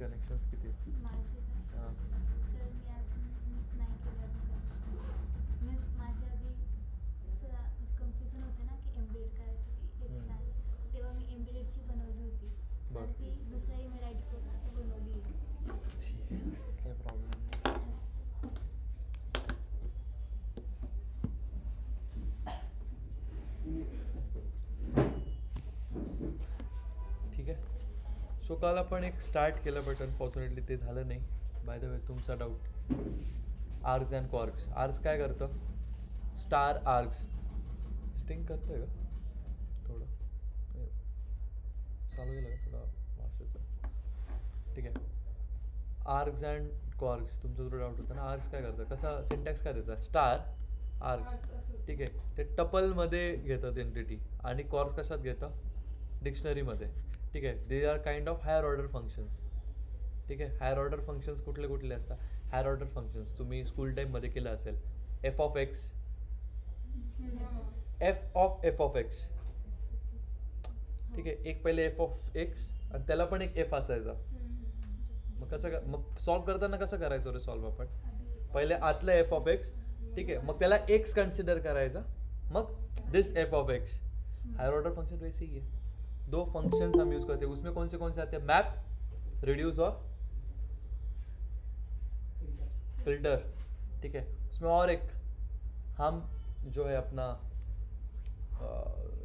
Connections किती माझे हां सर मी अजून मिस नाही केले अजून कनेक्शन मीन्स माझ्या आधी सर म्हणजे कन्फ्युजन होते ना की एम्बेडेड करायचं की डेटा सायन्स तेव्हा मी एम्बेडेडची बनवली होती आणि ती दुसऱ्या ईमेल आय डी बनवली आहे. ठीक आहे काही प्रॉब्लेम नाही. ठीक आहे. सो काल आपण एक स्टार्ट केलं बट अनफॉर्च्युनेटली ते झालं नाही. बाय द वे तुमचा doubt args and quarks. Args काय करतं? स्टार आर्ग्स स्टिंग करतोय का थोडं चालू केलं का थोडा वास येतो. ठीक आहे. आर्ग्स अँड क्वार्क्स तुमचा थोडं डाऊट होता ना. आर्ग्स काय करतं? कसा सिंटॅक्स काय त्याचा? Star args. ठीक आहे. ते टपलमध्ये घेतात एंटिटी आणि क्वार्क्स कशात घेतं? डिक्शनरीमध्ये. ठीक आहे. They are kind of higher order functions. ठीक आहे. हायर ऑर्डर फंक्शन्स कुठले कुठले असतात? हायर ऑर्डर फंक्शन्स तुम्ही स्कूल टाईममध्ये केलं असेल. F of X, F of X. ठीक आहे. एक पहिले एफ ऑफ एक्स आणि त्याला पण एक एफ असायचा. मग कसं मग सॉल्व करताना कसं करायचं रे सॉल्व आपण? पहिले आतलं एफ ऑफ एक्स. ठीक आहे. मग त्याला एक्स कन्सिडर करायचा. मग this f of x. Higher order function वैसे ही है. दो फंक्शंस हम यूज करते हैं. उसमें कौन से आते हैं? मैप, रिड्यूस और फिल्टर. ठीक है. उसमें और एक हम जो है अपना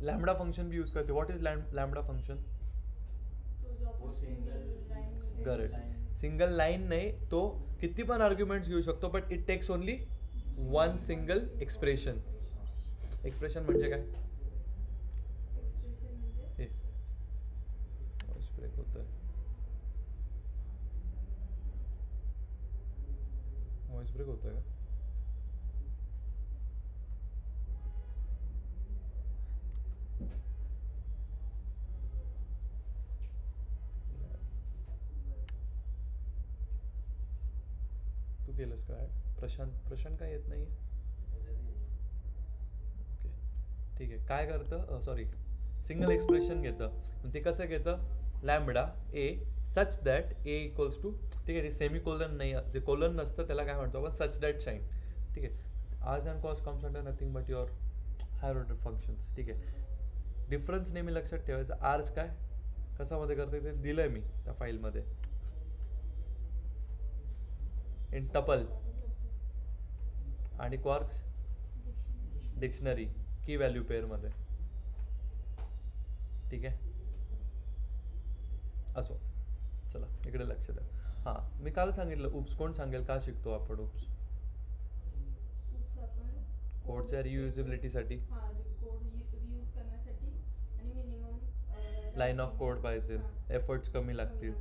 लैम्बडा फंक्शन भी यूज करते हैं. What is lambda function? Correct. Single line नाही, तो किती पण आर्ग्युमेंट्स घेऊ शकतो but it takes only one single expression. Expression म्हणजे काय? ब्रेक होता है. वॉइस ब्रेक होता है का? तू केलंस काय? प्रशांत काय येत नाही. ओके ठीक आहे. काय करतं? सॉरी सिंगल एक्सप्रेशन घेतं. ते कसं घेतं? Lambda A such that A equals to. ठीक आहे. ते सेमी कोलन नाही, जे कोलन नसतं त्याला काय म्हणतो आपण? Such that shine. ठीक आहे. Args and kwargs comes under nothing but your higher order functions. ठीक आहे. डिफरन्स नेहमी लक्षात ठेवायचा. आर्ग्स काय कशामध्ये करते ते दिलं आहे मी त्या फाईलमध्ये. इन टपल आणि क्वार्क्स डिक्शनरी की व्हॅल्यू पेअरमध्ये. ठीक आहे. असो चला इकडे लक्ष द्या. हां मी काल सांगितलं उप्स. कोण सांगेल का शिकतो आपण उप्स? कोडच्या रियुजेबिलिटीसाठी लाईन ऑफ कोड पाहिजे. एफर्ट्स कमी लागतील.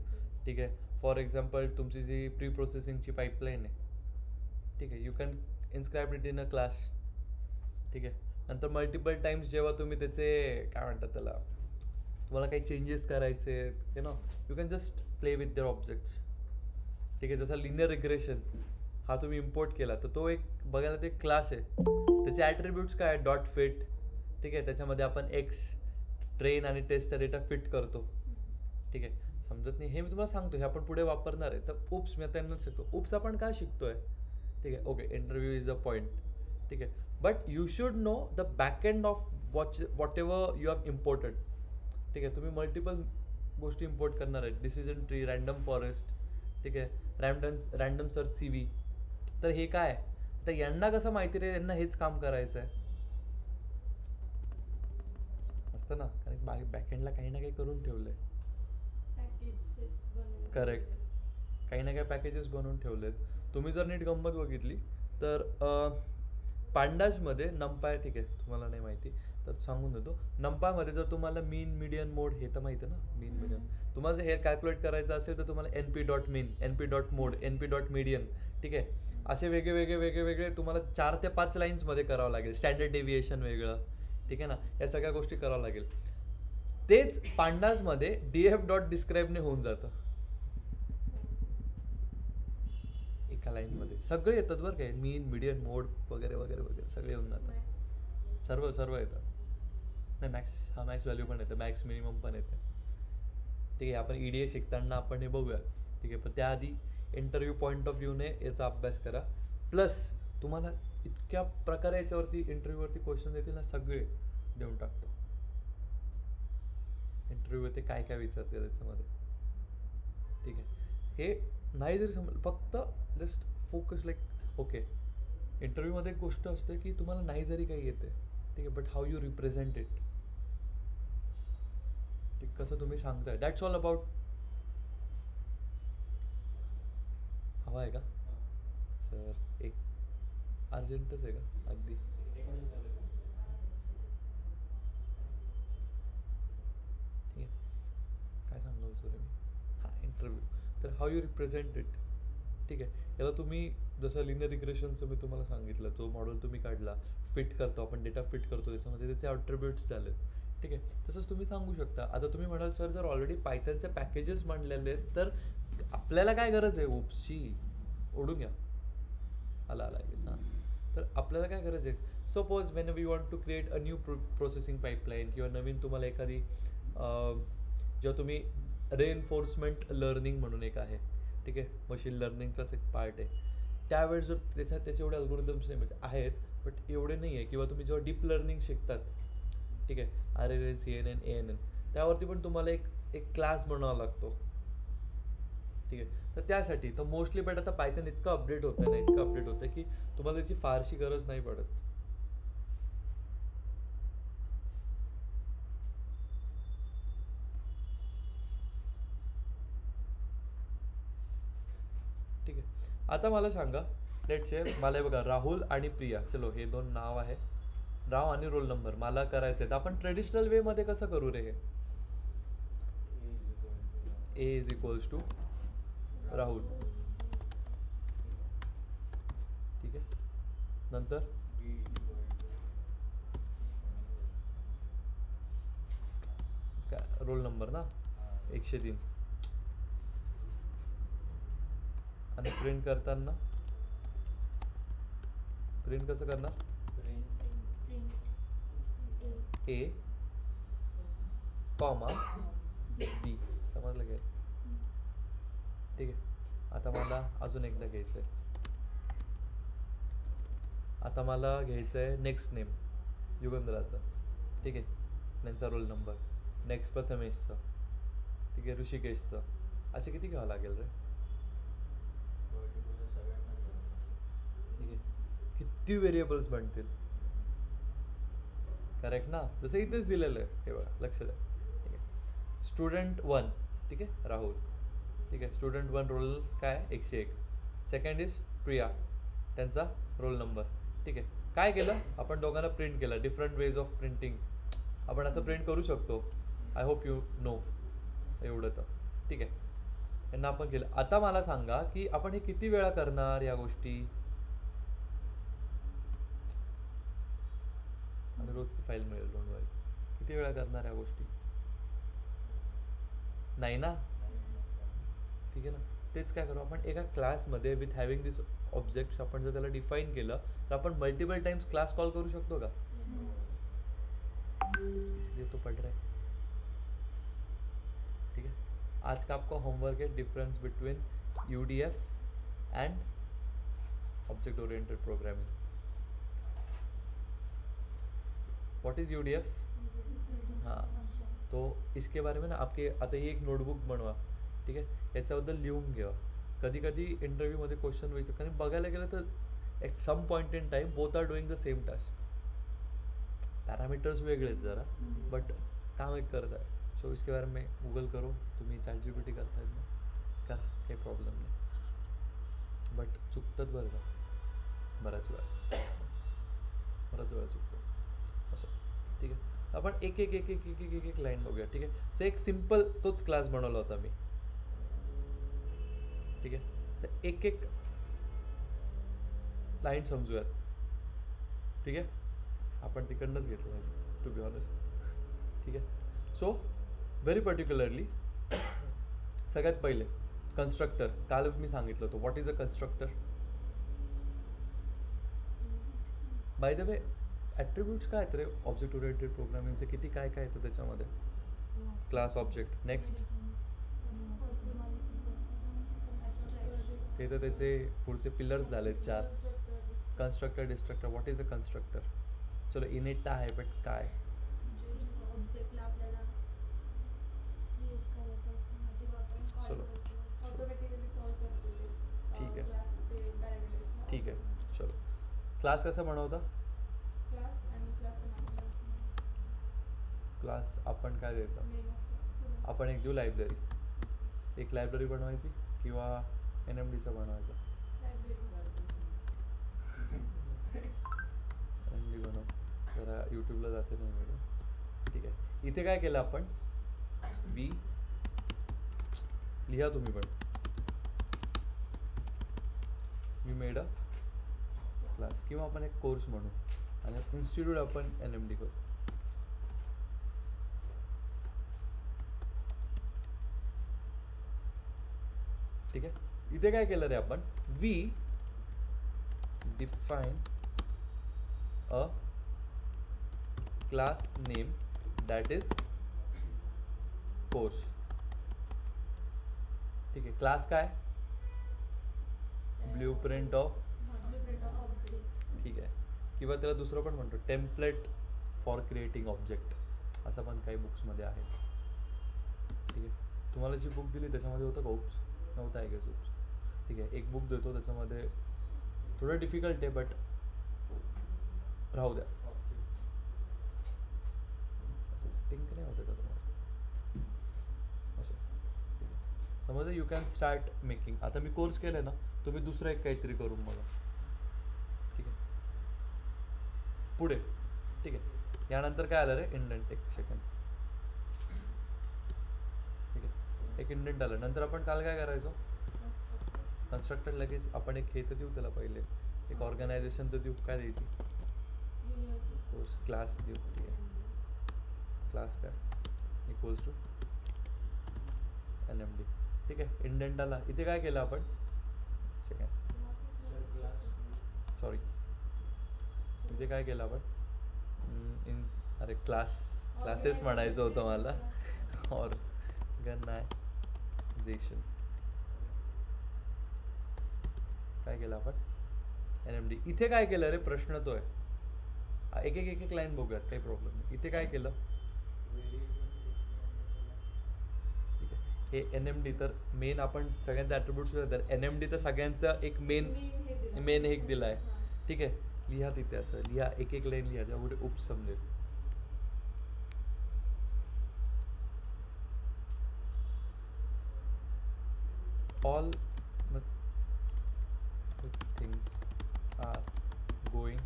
ठीक आहे. फॉर एक्झाम्पल तुमची जी प्री प्रोसेसिंगची पाईपलाईन आहे. ठीक आहे. You can inscribe it in a class. ठीक आहे. नंतर मल्टिपल टाइम्स जेव्हा तुम्ही त्याचे काय म्हणतात त्याला, तुम्हाला काही चेंजेस करायचे you know, you can just play with their objects. ठीक आहे. जसा लिनियर रिग्रेशन हा तुम्ही इम्पोर्ट केला तर तो एक बघायला ते क्लास आहे. त्याचे ॲट्रिब्यूट्स काय? Dot fit. ठीक आहे. त्याच्यामध्ये आपण एक्स ट्रेन आणि टेस्टचा डेटा फिट करतो. ठीक आहे. समजत नाही हे मी तुम्हाला सांगतो, हे आपण पुढे वापरणार आहे. तर उप्स मी त्यांना शिकतो. उप्स आपण काय शिकतोय? ठीक आहे. Okay interview is a point. ठीक आहे. But you should know the back end of whatever you have imported. ठीक आहे. तुम्ही मल्टिपल गोष्टी इम्पोर्ट करणार आहेत. Decision tree, random forest. ठीक आहे. Random search C V. तर हे काय तर यांना कसं माहिती रे, यांना हेच काम करायचं आहे असतं ना, कारण बॅकएंडला काही ना काही करून ठेवलं आहे. करेक्ट. काही ना काही पॅकेजेस बनवून ठेवलेत. तुम्ही जर नीट गंमत बघितली तर पांडाजमध्ये नंपाय. ठीक आहे. तुम्हाला नाही माहिती तर सांगून देतो. नंपामध्ये जर तुम्हाला मीन मीडियन मोड हे तर माहिती आहे ना, मीन मीडियन. तुम्हाला जर हे कॅल्क्युलेट करायचं असेल तर तुम्हाला एन पी डॉट मीन, एन पी डॉट मोड, एन पी डॉट मीडियन. ठीक आहे. असे वेगळे तुम्हाला 4 ते 5 लाईन्समध्ये करावं लागेल. स्टँडर्ड डेव्हिएशन वेगळं. ठीक आहे ना. या सगळ्या गोष्टी करावं लागेल. तेच पांडाजमध्ये डीएफ डॉट डिस्क्राईबने होऊन जातं एका लाईनमध्ये. सगळे येतात बरं काय, मीन मीडियन मोड वगैरे वगैरे वगैरे सगळे येऊन जातात. सर्व येतं. नाही मॅक्स मॅक्स व्हॅल्यू पण येतं, मॅक्स मिनिमम पण येते. ठीक आहे. आपण EDA शिकताना आपण हे बघूया. ठीक आहे. पण त्याआधी इंटरव्ह्यू पॉईंट ऑफ व्ह्यूने याचा अभ्यास करा. प्लस तुम्हाला इतक्या प्रकारे याच्यावरती इंटरव्ह्यूवरती क्वेश्चन येतील ना, सगळे देऊन टाकतो. इंटरव्ह्यू ते काय काय विचारते त्याच्यामध्ये, ठीक आहे. हे नाही जरी समजलं, फक्त जस्ट फोकस लाईक ओके. इंटरव्ह्यूमध्ये एक गोष्ट असते की तुम्हाला नाही जरी काही येते, ठीक आहे, but how you represent it, ते कसं तुम्ही सांगताय, दॅट्स ऑल अबाउट. हवा आहे का सर? एक अर्जंटच आहे का अगदी? ठीक आहे. काय सांगतो होतो रे मी? हां, इंटरव्ह्यू. तर हाऊ यू रिप्रेझेंट इट, ठीक आहे. याला तुम्ही जसं लिनियर रिग्रेशनचं मी तुम्हाला सांगितलं, जो मॉडेल तुम्ही काढला, फिट करतो आपण, डेटा फिट करतो त्याच्यामध्ये, त्याचे ॲट्रिब्यूट्स झालेत, ठीक आहे. तसंच तुम्ही सांगू शकता. आता तुम्ही म्हणाल सर जर ऑलरेडी पायथनचे पॅकेजेस मांडलेले आहेत तर आपल्याला काय गरज आहे उपशी ओढून घ्या. आला हां. तर आपल्याला काय गरज आहे, suppose when we want to create a new processing pipeline, किंवा नवीन तुम्हाला एखादी जेव्हा तुम्ही रेएन्फोर्समेंट लर्निंग म्हणून एक आहे, ठीक आहे, मशीन लर्निंगचाच एक पार्ट आहे, त्यावेळेस जर त्याचे एवढे अल्गोरिदम्स नाही म्हणजे आहेत बट एवढे नाही आहे, किंवा तुम्ही जेव्हा डीप लर्निंग शिकतात, ठीक आहे, RNN CNN ANN, त्यावरती पण तुम्हाला एक क्लास बनवावा लागतो, ठीक आहे. तर त्यासाठी तर मोस्टली बट आता पायथन इतकं अपडेट होतं ना, इतकं अपडेट होतं की तुम्हाला त्याची फारशी गरज नाही पडत. ठीक आहे. आता मला सांगा, लेट्स से मला बघा राहुल आणि प्रिया, चलो हे दोन नाव आहे, नाव आणि रोल नंबर मला करायचं आहे. तर आपण ट्रेडिशनल वेमध्ये कसं करू रे हे? A is equals to Rahul, ठीक आहे. नंतर काय रोल नंबर ना 103, आणि प्रिंट करताना प्रिंट कसं करणार? A कॉमा B, समजलं काय? ठीक आहे. आता मला अजून एकदा घ्यायचं आहे, आता मला घ्यायचं आहे नेक्स्ट नेम युगंधराचं, ठीक आहे, त्यांचा रोल नंबर, नेक्स्ट प्रथमेशचं, ठीक आहे, ऋषिकेशचं. असे किती घ्यावं लागेल रे? ठीक आहे. किती व्हेरिएबल्स बनतील? करेक्ट ना, जसं इथेच दिलेलं आहे, हे बघा लक्ष द्या, ठीक आहे. स्टुडंट 1, ठीक आहे, राहुल, ठीक आहे. स्टुडंट 1 रोल काय 101. सेकंड इज प्रिया, त्यांचा रोल नंबर, ठीक आहे. काय केलं आपण दोघांना प्रिंट केलं, डिफरंट वेज ऑफ प्रिंटिंग आपण असं प्रिंट करू शकतो. आय होप यू नो एवढं तर, ठीक आहे. यांना आपण केलं. आता मला सांगा की आपण हे किती वेळा करणार या गोष्टी? आणि रोजची फाईल मिळेल, डोंट वरी. किती वेळा करणार या गोष्टी? नाही ना, ठीक आहे ना. तेच काय करू आपण, एका क्लासमध्ये विथ हॅव्हिंग दिस ऑब्जेक्ट्स आपण जर त्याला डिफाईन केलं तर आपण मल्टिपल टाइम्स क्लास कॉल करू शकतो का? इसलिए तो पढ़ रहे हैं, ठीक है. आज का आपका होमवर्क है difference between UDF end object oriented programming. What is UDF? हाँ, तो इसके बारे में ना आपके आता ही एक नोटबुक बनवा, ठीक आहे, याच्याबद्दल लिहून घ्या. कधी कधी इंटरव्ह्यूमध्ये क्वेश्चन व्हायचं, कारण बघायला गेलं तर at some point in time both are doing the same task, parameters वेगळेच जरा, बट काम एक करत आहे. सो इसके बारे में गूगल करो, तुम्ही ChatGPT करतायत ना, करा, काही प्रॉब्लेम नाही. बट चुकतात बरं का, बऱ्याच वेळा चुकतं असं, ठीक आहे. आपण एक एक एक एक एक एक एक एक लाईन बघूया, ठीक आहे. सो एक सिम्पल तोच क्लास बनवला होता मी, ठीक आहे. तर एक एक लाईन समजूयात, ठीक आहे. आपण तिकडनंच घेतलं टू बी ऑनेस्ट, ठीक आहे. सो व्हेरी पर्टिक्युलरली सगळ्यात पहिले कन्स्ट्रक्टर, काल मी सांगितलं होतं what is a constructor. By the way attributes काय आहेत रे ऑब्जेक्ट ओरिएंटेड प्रोग्रामिंगचे, किती काय काय येतं त्याच्यामध्ये? क्लास, ऑब्जेक्ट, नेक्स्ट ते तर त्याचे पुढचे पिलर्स झाले 4. Constructor destructor. What is a constructor? चलो इनिट तर आहे बट काय? ऑब्जेक्टला आपल्याला क्रिएट करायचं असतं ना किंवा आपण कॉल चलो. करतो ऑटोमॅटिकली कॉल करतो ते ठीक आहे. क्लासचे पॅरामीटर्स. ठीक आहे. चलो क्लास कसा बनवता? क्लास आणि क्लासचं नाव क्लास आपण काय द्यायचा? नेम ऑफ क्लास आपण एक देऊ लायब्ररी. एक लायब्ररी बनवायची किंवा NMDचा बनवायचा? NMD बनव. जरा यूट्यूबला जाते नाही व्हिडिओ. ठीक आहे. इथे काय केलं आपण? बी लिहा तुम्ही पण. मी मेड अ क्लास किंवा आपण एक कोर्स म्हणू आणि इन्स्टिट्यूट आपण NMD करू. ठीक आहे. इथे काय केलं रे आपण? We define a class name that is course. ठीक आहे. क्लास काय? Blueprint of. ठीक आहे. किंवा त्याला दुसरं पण म्हणतो टेम्पलेट फॉर क्रिएटिंग ऑब्जेक्ट असं पण काही बुक्समध्ये आहे. ठीक आहे. तुम्हाला जी बुक दिली त्याच्यामध्ये होतं का उप्स? नव्हता आहे का उप्स? ठीक आहे. एक बुक देतो त्याच्यामध्ये थोडं डिफिकल्ट आहे बट राहू द्या. असं स्टिंक नाही होतं का तुम्हाला? असं ठीक आहे. समजा यू कॅन स्टार्ट मेकिंग. आता मी कोर्स केलं ना, तुम्ही दुसरं एक काहीतरी करून बघा. ठीक आहे. पुढे. ठीक आहे. यानंतर काय आलं रे? इंडेंट. एक सेकंड. ठीक आहे. एक इंडेंट आलं. नंतर आपण काल काय करायचो? कन्स्ट्रक्टर. लगेच आपण एक हे तर देऊ त्याला पहिले. एक ऑर्गनायझेशन तर देऊ. काय द्यायची? कोर्स क्लास देऊ. ठीक आहे. क्लास काय? Equals to NMD. ठीक आहे. इंडेंट आला. इथे काय केलं आपण? सेकंड. सॉरी. इथे काय केलं आपण? अरे क्लासेस म्हणायचं होतं मला. ऑर्गनायझेशन. काय केलं आपण? NMD. इथे काय केलं रे? प्रश्न तो आहे. एक एक लाईन बघूयात. काही प्रॉब्लेम नाही. इथे काय केलं? ठीक आहे. हे NMD तर मेन आपण सगळ्यांचे ॲट्रिब्यूट्स तर NMD तर सगळ्यांचा एक मेन एक दिला आहे. ठीक आहे. लिहा तिथे असं लिहा. एक लाईन लिहा. जेव्हा कुठे उप समजेल. All things are going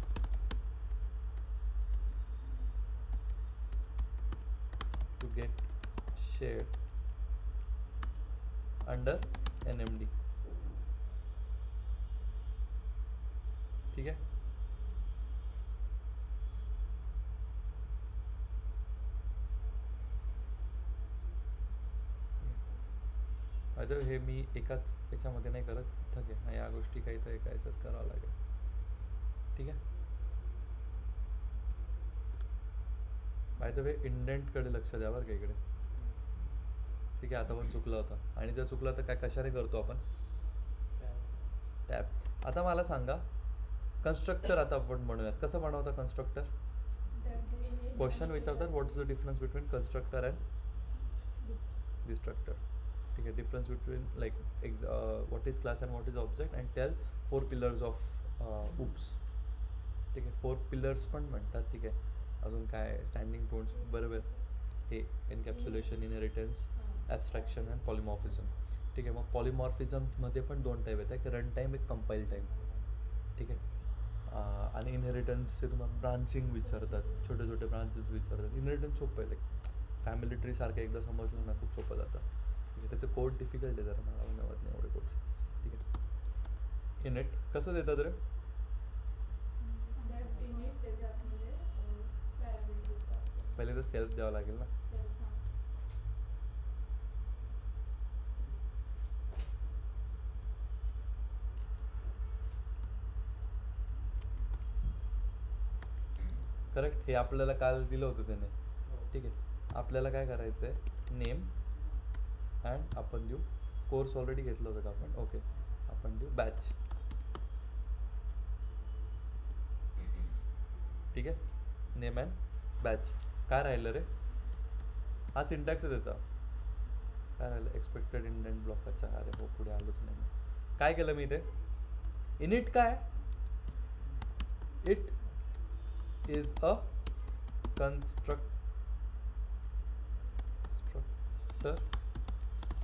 to get shared under NMD. ठीक है. आता हे मी एकाच याच्यामध्ये नाही करत. ठीक आहे. या गोष्टी काही तर एका याच्यात करावं लागेल. ठीक आहे. बाय द वे इंडेंटकडे लक्ष द्या बरं का इकडे. ठीक आहे. आता पण चुकलं होतं आणि जर चुकलं तर काय कशाने करतो आपण? टॅब. आता मला सांगा कन्स्ट्रक्टर. आता आपण म्हणूयात कसं बनवता कन्स्ट्रक्टर? क्वेश्चन विचारतात what is the difference between constructor and destructor. ठीक आहे. Difference between like what is class and what is object and tell 4 pillars of OOPs. ठीक आहे. 4 पिलर्स पण म्हणतात. ठीक आहे. अजून काय? Standing tones. बरोबर. हे encapsulation, inheritance, abstraction and polymorphism. ठीक आहे. मग पॉलिमॉर्फिझममध्ये पण 2 टाईप आहेत. एक रन टाईम, एक कंपाईल टाईम. ठीक आहे. आणि इनहेरिटन्सचे तुम्हाला ब्रांचिंग विचारतात. छोटे छोटे ब्रांचेस विचारतात. इनहेरिटन्स सोपं आहे. लाईक फॅमिली ट्री सारखं एकदा समजलं ना खूप सोपं जातं. ठीक आहे. त्याचं कोड डिफिकल्ट आहे जरा. मला मिळत नाही एवढे कोड्स. ठीक आहे. इनिट कसं देतात रे? पहिले तर सेल्फ द्यावं लागेल ना. करेक्ट. हे आपल्याला काल दिलं होतं त्याने. ठीक आहे. आपल्याला काय करायचं आहे? नेम अँड आपण देऊ कोर्स ऑलरेडी घेतलं होतं का आपण? ओके. आपण देऊ बॅच. ठीक आहे, नेम अँड बॅच. काय राहिलं रे, हा सिंटॅक्स आहे त्याचा. काय राहिलं, एक्सपेक्टेड इंडेंट ब्लॉकाचा. अरे हो, पुढे आलोच नाही मी. काय केलं मी इथे, इनिट काय, it is a constructor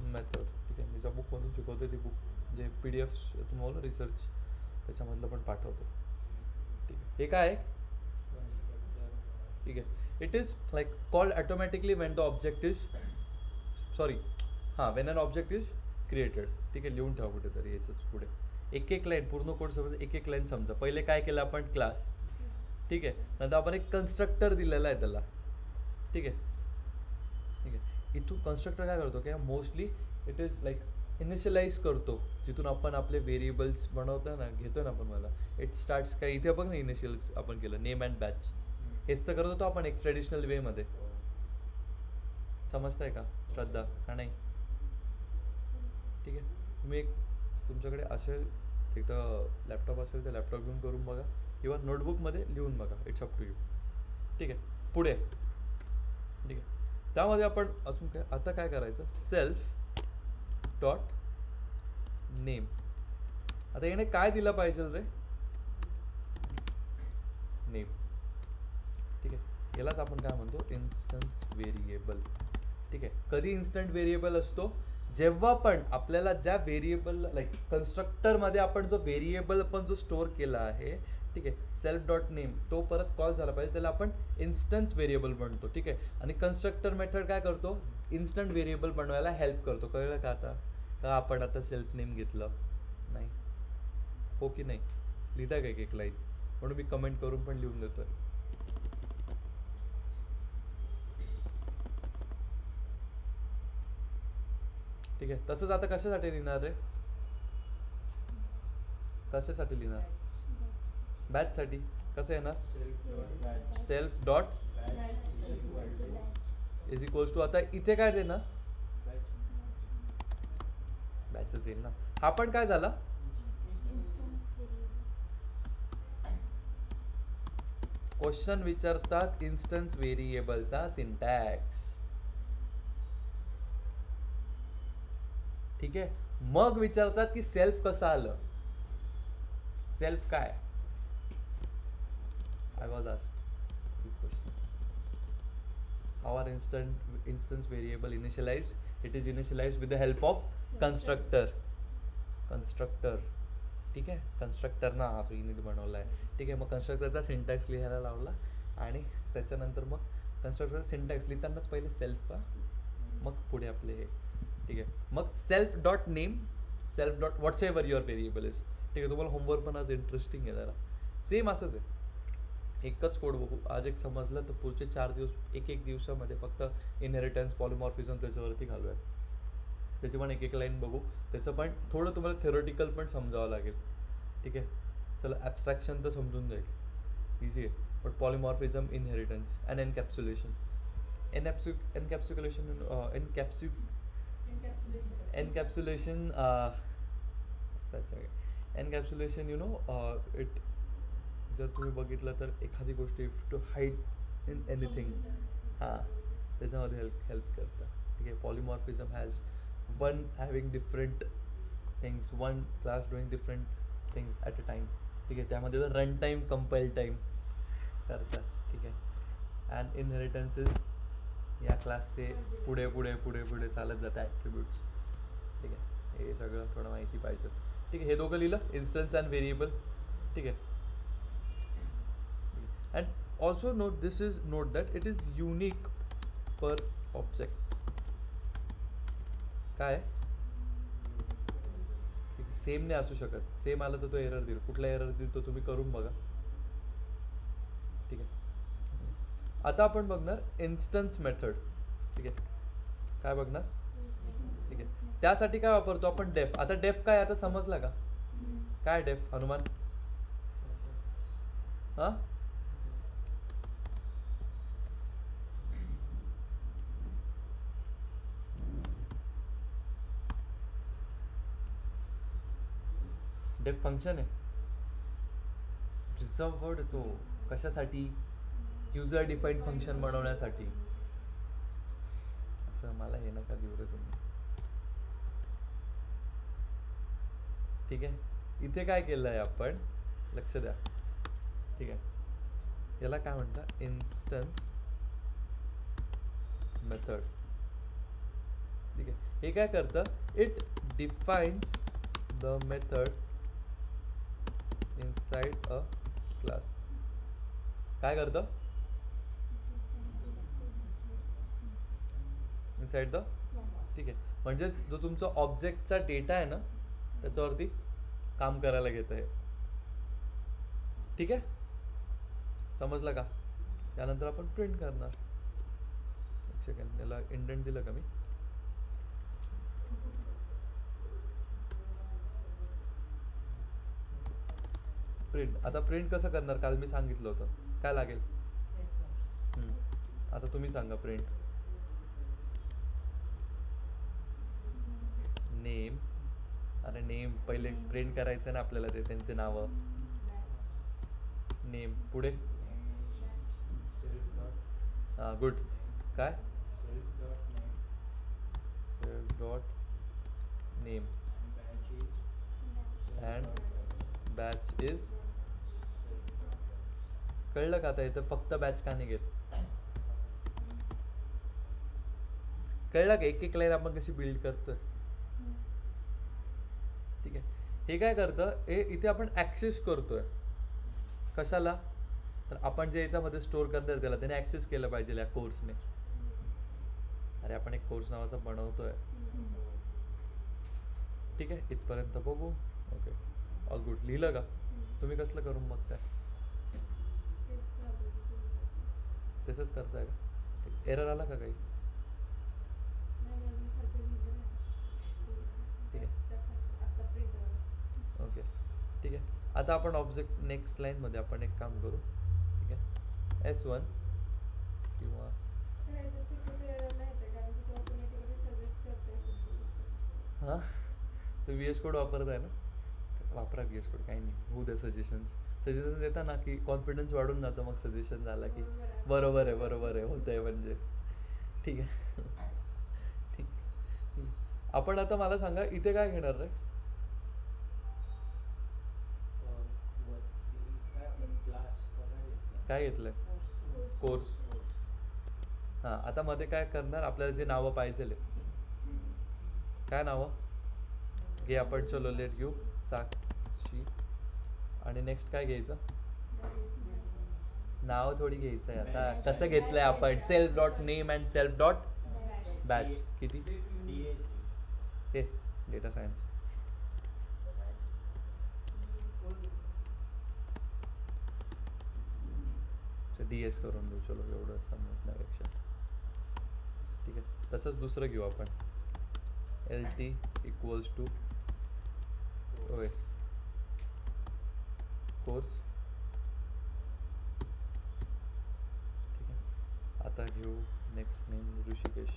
method. ठीक आहे, मी ज्या बुकमधून शिकवते ती बुक, जे PDF तुम्हाला रिसर्च त्याच्यामधलं पण पाठवतो. ठीक आहे, हे काय आहे, ठीक आहे, it is like called automatically when the object is sorry हां when an object is created. ठीक आहे, लिहून ठेवा कुठेतरी याचंच पुढे एक एक लाईन, पूर्ण कोड समजा एक एक लाईन समजा. पहिले काय केलं आपण, क्लास. ठीक आहे, नंतर आपण एक कन्स्ट्रक्टर दिलेला आहे त्याला. ठीक आहे, ठीक आहे, इथून कन्स्ट्रक्टर काय करतो, की mostly it is like initialize करतो, जिथून आपण आपले व्हेरिएबल्स बनवतो ना, घेतो ना आपण. मला इट स्टार्ट्स काय, इथे बघ ना, इनिशियल आपण केलं नेम अँड बॅच. हेच तर करत होतो आपण एक ट्रेडिशनल वेमध्ये. समजतंय का श्रद्धा, का नाही? ठीक आहे, तुम्ही एक तुमच्याकडे असेल एक तर लॅपटॉप असेल तर लॅपटॉप घेऊन करून बघा, किंवा नोटबुकमध्ये लिहून बघा. It's up to you. ठीक आहे, पुढे. ठीक आहे, त्यामध्ये आपण अजून काय, आता काय करायचं, सेल्फ डॉट नेम. आता याने काय दिलं पाहिजे रे, नेम. ठीक आहे, यालाच आपण काय म्हणतो, इन्स्टन्स व्हेरिएबल. ठीक आहे, कधी इन्स्टंट व्हेरिएबल असतो, जेव्हा पण आपल्याला ज्या व्हेरिएबल लाईक कन्स्ट्रक्टरमध्ये आपण जो व्हेरिएबल पण जो स्टोअर केला आहे, ठीक आहे, सेल्फ डॉट नेम, तो परत कॉल झाला पाहिजे, त्याला आपण इन्स्टन्स व्हेरिएबल म्हणतो. ठीक आहे, आणि कन्स्ट्रक्टर मेथड काय करतो, इन्स्टंट व्हेरिएबल बनवायला हेल्प करतो. कळलं का आता, का आपण आता सेल्फ नेम घेतलं नाही, हो की नाही, लिहिता का एक लाईन, म्हणून मी कमेंट करून पण लिहून देतोय. ठीक आहे, तसंच आता कशासाठी लिहिणार रे, कशासाठी लिहिणार, बॅचसाठी. कसं येणार, self dot is equals to, आता इथे काय देणार, बॅचच येईल ना. हा पण काय झाला, क्वेश्चन विचारतात इन्स्टन्स व्हेरिएबलचा सिंटॅक्स. ठीक आहे, मग विचारतात की सेल्फ कसं आलं, सेल्फ काय. I was asked this question, how are instance variable initialized. It is initialized with the help of constructor. ठीक आहे, कन्स्ट्रक्टर ना असं युनिट बनवला आहे. ठीक आहे, मग कन्स्ट्रक्टरचा सिंटॅक्स लिहायला लावला, आणि त्याच्यानंतर मग कन्स्ट्रक्टरचा सिंटॅक्स लिहितानाच पहिले सेल्फ, मग पुढे आपले हे. ठीक आहे, मग self dot name, self dot what's ever your variable is. ठीक आहे, तुम्हाला होमवर्क पण आज इंटरेस्टिंग आहे जरा, सेम असंच आहे. एकच कोड बघू आज, एक समजलं तर पुढचे 4 दिवस, एक दिवसामध्ये फक्त इनहेरिटन्स, पॉलिमॉर्फिझम त्याच्यावरती घालूयात. त्याची पण एक लाईन बघू, त्याचं पण थोडं तुम्हाला थेरोटिकल पण समजावं लागेल. ठीक आहे, चला ॲब्स्ट्रॅक्शन तर समजून जाईल, इझी आहे. But polymorphism, inheritance and encapsulation. Encapsulation you know it, जर तुम्ही बघितलं तर एखादी गोष्ट टू हाईड इन एनिथिंग, हां त्याच्यामध्ये हेल्प करतं. ठीक आहे, polymorphism has one having different things, one class doing different things at a time. ठीक आहे, त्यामध्ये रन टाईम, कंपाईल टाईम करतात. ठीक आहे, अँड इनहेरिटन्सेस या क्लासचे पुढे पुढे पुढे पुढे चालत जातं ॲट्रिब्यूट्स. ठीक आहे, हे सगळं थोडं माहिती पाहिजे. ठीक आहे, हे दोघं लिहिलं, इन्स्टन्स अँड व्हेरिएबल. ठीक आहे, and also note that it is unique per object. काय सेम नाही असू शकत, सेम आलं तर तो एरर देईल. कुठला एरर देईल तो तुम्ही करून बघा. ठीक आहे, आता आपण बघणार इन्स्टन्स मेथड. ठीक आहे, काय बघणार, ठीक आहे, त्यासाठी काय वापरतो आपण, डेफ. आता डेफ काय, आता समजला का काय डेफ, हनुमान? हां, डेफ फंक्शन आहे, रिझर्व वर्ड तो कशासाठी, युजर डिफाईन्ड फंक्शन बनवण्यासाठी. असं मला हे नका देऊ रे तुम्ही. ठीक आहे, इथे काय केलं आहे आपण, लक्ष द्या. ठीक आहे, याला काय म्हणतात, इन्स्टन्स मेथड. ठीक आहे, हे काय करतं, it defines the method inside a class. काय करतं, इनसाइड द. ठीक आहे, म्हणजेच जो तुमचा ऑब्जेक्टचा डेटा आहे ना त्याच्यावरती काम करायला घेत आहे. ठीक आहे, समजलं का. त्यानंतर आपण प्रिंट करणार. एक सेकंड, याला इंडेंट दिलं का मी. प्रिंट. आता प्रिंट कसं करणार, काल मी सांगितलं होतं. काय लागेल, आता तुम्ही सांगा. Print name. अरे नेम पहिले प्रिंट करायचं ना आपल्याला, ते त्यांचे नावं. नेम पुढे. हां गुड. काय, self dot name and batch is. कळलं का आता, इथं फक्त बॅच का नाही घेत. कळलं का, एक एक लाईन आपण कशी बिल्ड करतोय. ठीक आहे, हे काय करतं, हे इथे आपण ॲक्सेस करतोय. कशाला, तर आपण जे याच्यामध्ये स्टोअर करणार त्याला त्याने ॲक्सेस केलं पाहिजे या कोर्सने. अरे आपण एक कोर्स नावाचा बनवतोय. ठीक आहे, इथपर्यंत बघू. Okay, all good. लिहिलं का तुम्ही, कसलं करून मग काय तसंच करताय का. एरर आला का काही. ठीक आहे, ओके. ठीक आहे, आता आपण ऑब्जेक्ट नेक्स्ट लाईनमध्ये आपण एक काम करू. ठीक आहे, S1 किंवा हां, तर VS कोड वापरताय ना, वापरा VS कोड, काही नाही. होऊ द्या सजेशन्स देता ना, की कॉन्फिडन्स वाढून जातो मग. सजेशन झाला की बरोबर आहे, बरोबर आहे, होतं आहे म्हणजे. ठीक आहे. ठीक. आपण आता मला सांगा, इथे काय घेणार रे. काय घेतलंय, कोर्स. हां, आता मध्ये काय करणार, आपल्याला जे नावं पाहिजे. काय नावं घे आपण. चलो लेट घेऊ साक्षी. आणि नेक्स्ट काय घ्यायचं, नाव थोडी घ्यायचं आहे. आता कसं घेतलंय आपण, self dot name and self dot batch. किती हे डेटा सायन्स. DS करून देऊ. चलो, एवढं समजण्यापेक्षा. ठीक आहे, तसंच दुसरं घेऊ आपण. LT इक्वल्स टू होय कोर्स. ठीक आहे, आता घेऊ नेक्स्ट नेम ऋषिकेश.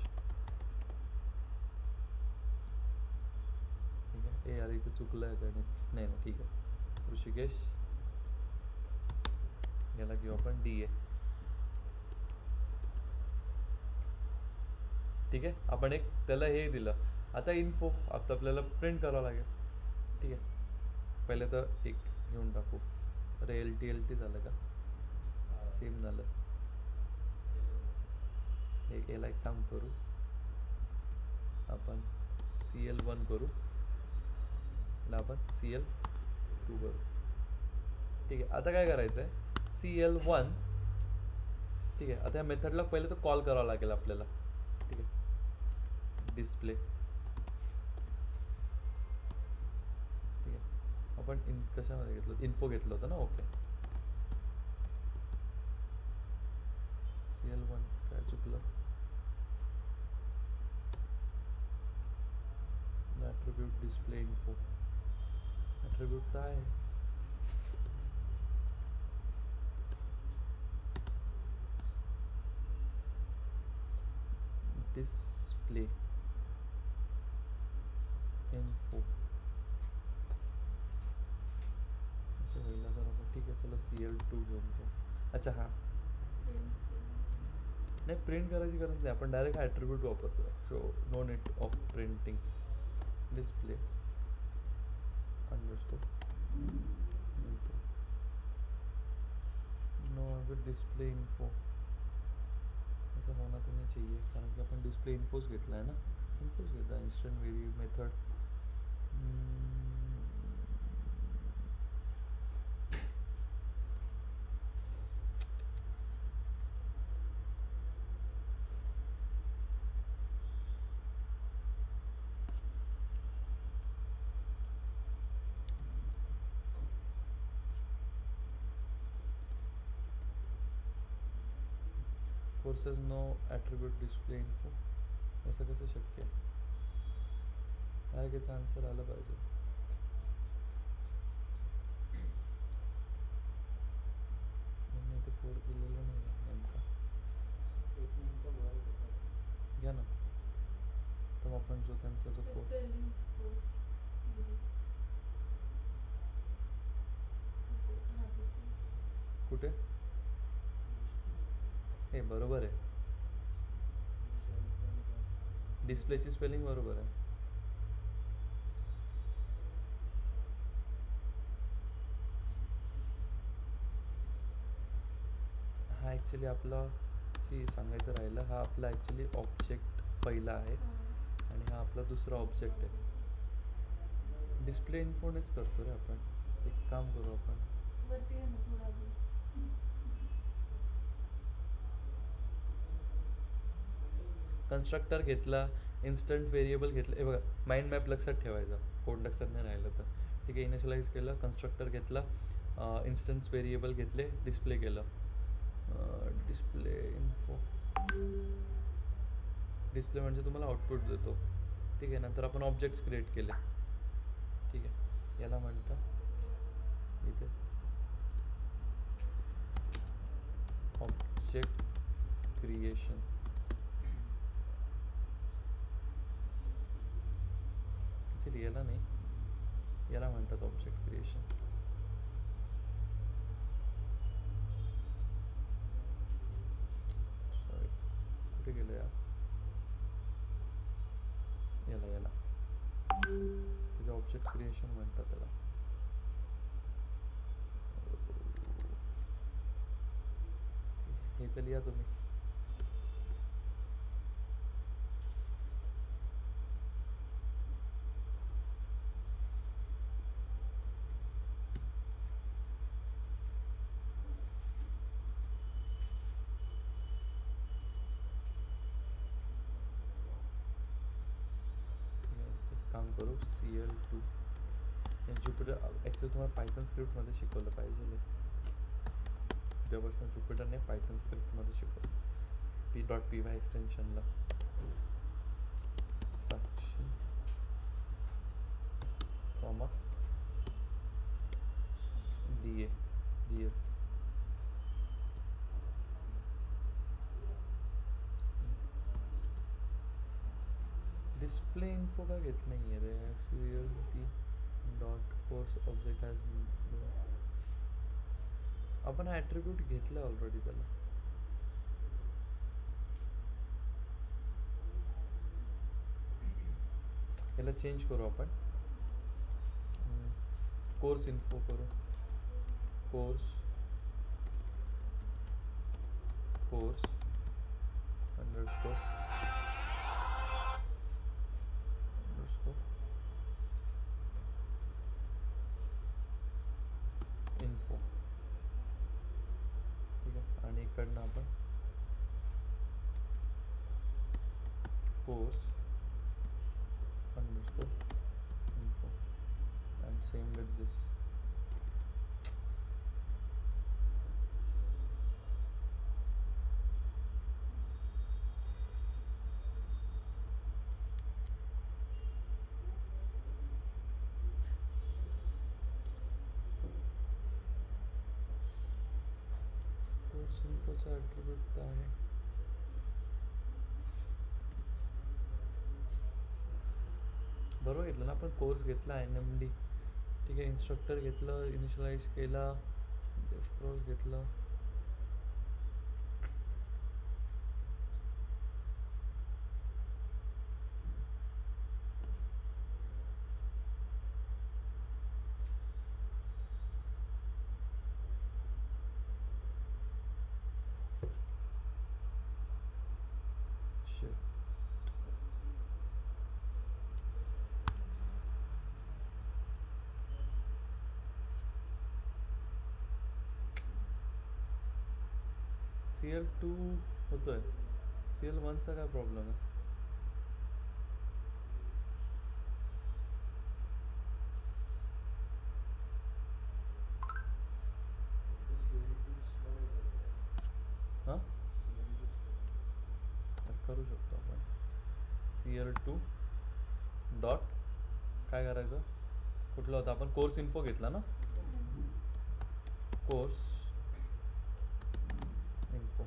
ठीक आहे, ए अरे इथे चुकलं आहे त्याने. नाही ना, ठीक आहे, ऋषिकेश. याला घेऊ आपण DA. ठीक आहे, आपण एक त्याला हे दिलं. आता इन्फो आता आपल्याला प्रिंट करावं लागेल. ठीक आहे, पहिले तर एक घेऊन टाकू. अरे LT झालं का, सेम झालं. याला एक काम करू आपण, CL1 करू, याला आपण CL2 करू. ठीक आहे, आता काय करायचं आहे, CL1. ठीक आहे, आता या मेथडला पहिले तर कॉल करावा लागेल आपल्याला. ठीक आहे, डिस्प्ले. ठीक आहे, आपण कशामध्ये घेतलं, इन्फो घेतलं होतं ना. ओके, CL1 काय चुकलं, ॲट्रिब्यूट डिस्प्ले इन्फो. ॲट्रिब्यूट तर आहे. Display info. असं होईल तर आपण ठीक आहे चला CL2 घेऊन जाऊ. अच्छा हां नाही प्रिंट करायची गरज नाही आपण डायरेक्ट ॲट्रिब्यूट वापरतो so no need of printing. Display underscore info no अगर डिस्प्ले इन्फो ऐसा होना तो नहीं चाहिए कारण कि अपन डिस्प्ले इन्फोज घेतला आहे ना. इन्फोज घेतला instant very method. Forces no attribute display info असं कसं शक्य आहे. डायरेक्ट याचा आन्सर आलं पाहिजे. यांनी ते कोड दिलेलं नाही आहे नेमका. एक मिनिट घ्या ना तर आपण जो त्यांचा जो कोड स्पेलिंग कुठे हे बरोबर आहे डिस्प्लेची स्पेलिंग बरोबर आहे. हा ॲक्च्युली आपला सांगायचं राहिलं हा आपला ॲक्च्युली ऑब्जेक्ट पहिला आहे आणि हा आपला दुसरा ऑब्जेक्ट आहे. डिस्प्ले इन्फोनेच करतो रे आपण. एक काम करू आपण वरती आहे ना थोडा अजून. कन्स्ट्रक्टर घेतला इन्स्टंट व्हेरिएबल घेतलं हे बघा माइंड मॅप लक्षात ठेवायचा कोड लक्षात नाही राहिलं तर ठीक आहे. इनिशियलाइज केलं कन्स्ट्रक्टर घेतला इन्स्टन्स व्हेरिएबल घेतले डिस्प्ले केलं डिस्प्ले इन्फो. डिस्प्ले म्हणजे तुम्हाला आउटपुट देतो ठीक आहे. नंतर आपण ऑब्जेक्ट्स क्रिएट केले ठीक आहे. याला म्हणतात इथे ऑब्जेक्ट क्रिएशन. ॲक्च्युली याला नाही याला म्हणतात ऑब्जेक्ट क्रिएशन. सॉरी कुठे गेलं यार याला तिथे ऑब्जेक्ट क्रिएशन म्हणतात त्याला. हे तर लिहा तुम्ही. काम करू CL2 ज्युपिटर ॲक्च्युली तुम्हाला पायथन स्क्रिप्टमध्ये शिकवलं पाहिजे. उद्यापासून ज्युपिटरने पायथन स्क्रिप्टमध्ये शिकवलं p.py एक्सटेन्शनला. Sakshi comma DS display info का घेत नाही आहे रे. CL dot course object as आपण ॲट्रिब्यूट घेतलं ऑलरेडी त्याला. याला चेंज करू आपण कोर्स इन्फो करू. कोर्स अंडरस्कोर इन्फो ठीक आहे. आणि इकडनं आपण course underscore info and same with this. Course इन्फोचा ॲट्रिब्यूट आहे बरोबर घेतलं ना आपण. कोर्स घेतला NMD ठीक आहे. इन्स्ट्रक्टर घेतलं, इनिशियलाइज केला, क्रॉस घेतलं. Shit. CL2 होतोय. CL1चा काय प्रॉब्लेम आहे? हां करू शकतो आपण. CL2 डॉट काय करायचं? कुठला होता आपण? कोर्स इन्फो घेतला ना? कोर्स इन्फो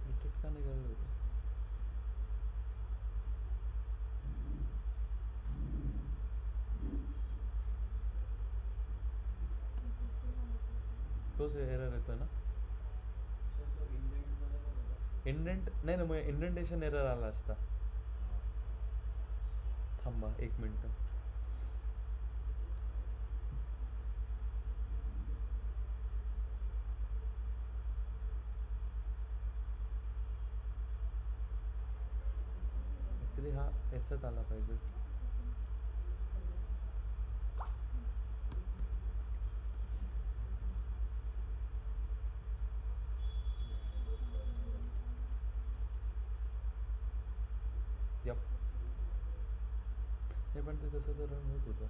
डिटेक्ट का नाही करत होते? तोच एरर येतोय ना? इंडेंट नाही ना, मग इंडेंटेशन एरर आला असता. थांबा 1 मिनटं. ॲक्च्युली हा याच्यात आला पाहिजे. यप. नाही पण ते तसं तर रन होत होतं.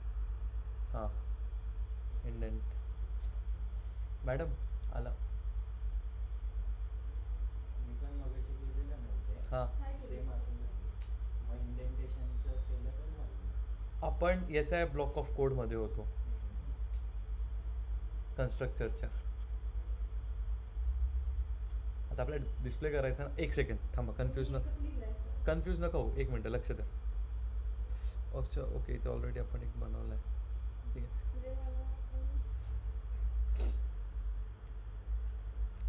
हां इंडेंट मॅडम आला. मी पण मगाशी केलेलं नव्हते. हां सेम असं मग इंडेंटेशनचं केलं तर झालं. आपण याचा ब्लॉक ऑफ कोडमध्ये होतो कन्स्ट्रक्चरच्या. आता आपल्याला डिस्प्ले करायचा ना. 1 सेकंड थांबा. कन्फ्यूज नका हो. 1 मिनटं लक्ष द्या. अच्छा ओके. इथे ऑलरेडी आपण एक बनवलं आहे. ठीक आहे.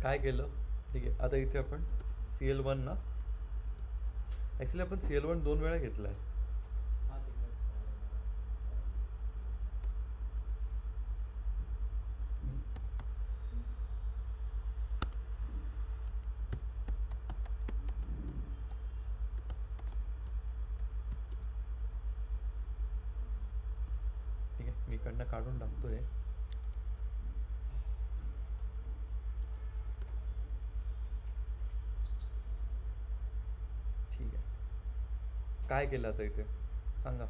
काय केलं? ठीक आहे. आता इथे आपण CL1 ना, ॲक्च्युली आपण CL1 2 वेळा घेतला आहे. हां तिकडे ठीक आहे. मी इकडनं काढून टाकतोय. ठीक आहे. काय केलं आता इथे सांगा?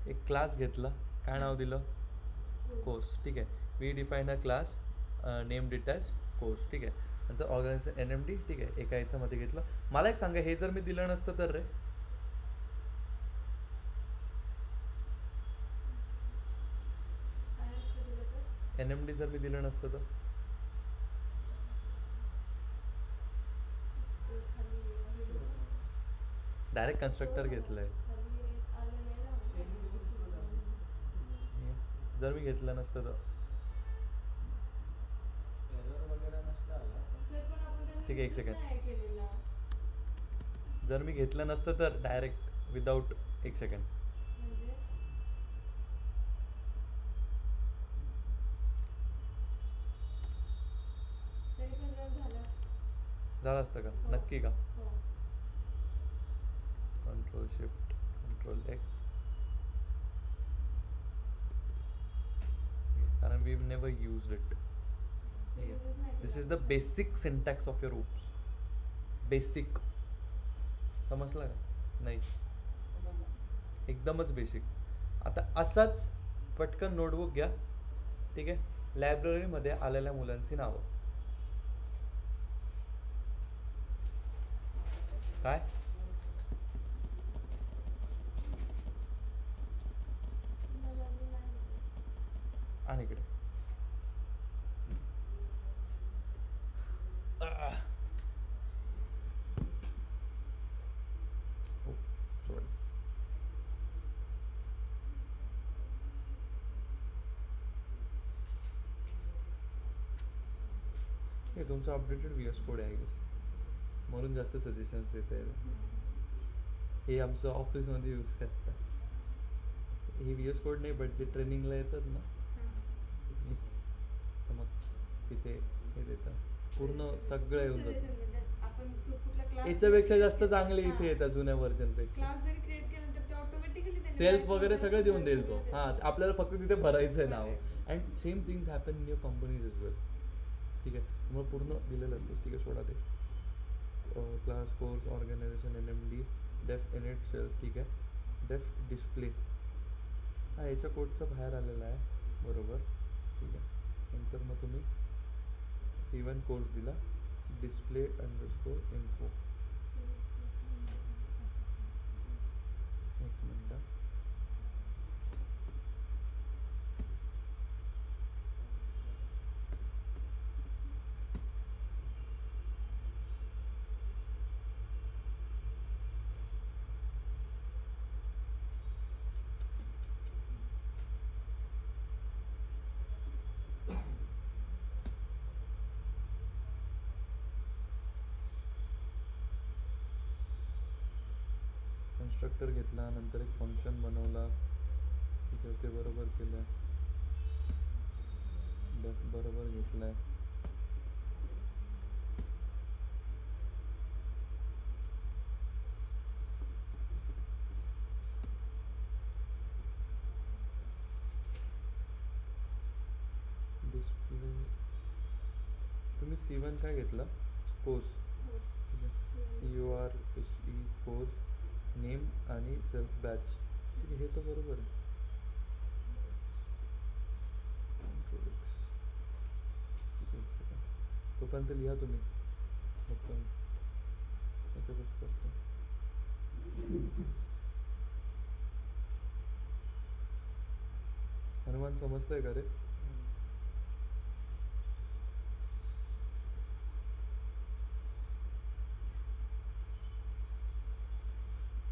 एक क्लास घेतला. काय नाव दिलं? कोर्स. ठीक आहे. We define a class name detach course. ठीक आहे. नंतर ऑर्गनायझेशन NMD. ठीक आहे. एका याच्यामध्ये घेतलं. मला एक सांगा, हे जर मी दिलं नसतं तर रे? NMD जर मी दिलं नसतं तर? डायरेक्ट कन्स्ट्रक्टर घेतलंय. जर मी घेतलं नसतं तर? एरर वगैरे नसतं आला. ठीक आहे. 1 सेकंड. जर मी घेतलं नसतं तर डायरेक्ट विदाऊट 1 सेकंड. झालं असतं का? नक्की का? Control shift control X. कारण we never used it. This is the basic syntax of your OOPs. Basic समजलं का? नाही एकदमच बेसिक. आता असाच पटकन नोटबुक घ्या. ठीक आहे. लायब्ररीमध्ये आलेल्या मुलांची नावं काय? आणि इकडे हे तुमचं अपडेटेड VS कोड आहे म्हणून जास्त सजेशन्स देत आहे. हे आमचं ऑफिसमध्ये यूज करतात. हे VS कोड नाही बट जे ट्रेनिंगला येतात ना मीच. तर मग तिथे हे देतात पूर्ण सगळं येऊन जातं. म्हणजे आपण जो कुठला क्लास याच्यापेक्षा जास्त चांगले इथे येतात जुन्या व्हर्जनपेक्षा. क्लास जरी क्रिएट केला तर ते ऑटोमॅटिकली सेल्फ वगैरे सगळं देऊन देईल तो. हां आपल्याला फक्त तिथे भरायचं आहे नाव. And same things happen in your companies is well. ठीक आहे मग पूर्ण दिलेलं असतं. ठीक आहे सोडा ते. क्लास कोर्स ऑर्गनायझेशन NMD डेफ इनिट सेल्फ. ठीक आहे डेफ डिस्प्ले हा याच्या कोडचं बाहेर आलेला आहे बरोबर. ठीक आहे नंतर मग तुम्ही C1 कोर्स दिला डिस्प्ले _info. एक मिनटं. कन्स्ट्रक्टर घेतला नंतर एक फंक्शन बनवला. ठीक आहे ते बरोबर केलं. डेफ बरोबर घेतला आहे. डिस्प्ले तुम्ही C1 काय घेतला कोर्स. ठीक आहे CORSE कोर्स नेम आणि सेल्फ बॅच. ठीक आहे हे तर बरोबर आहे. Control X. ठीक आहे, एक second. तोपर्यंत लिहा तुम्ही फक्त असंच करतो. हनुमान समजतंय का रे.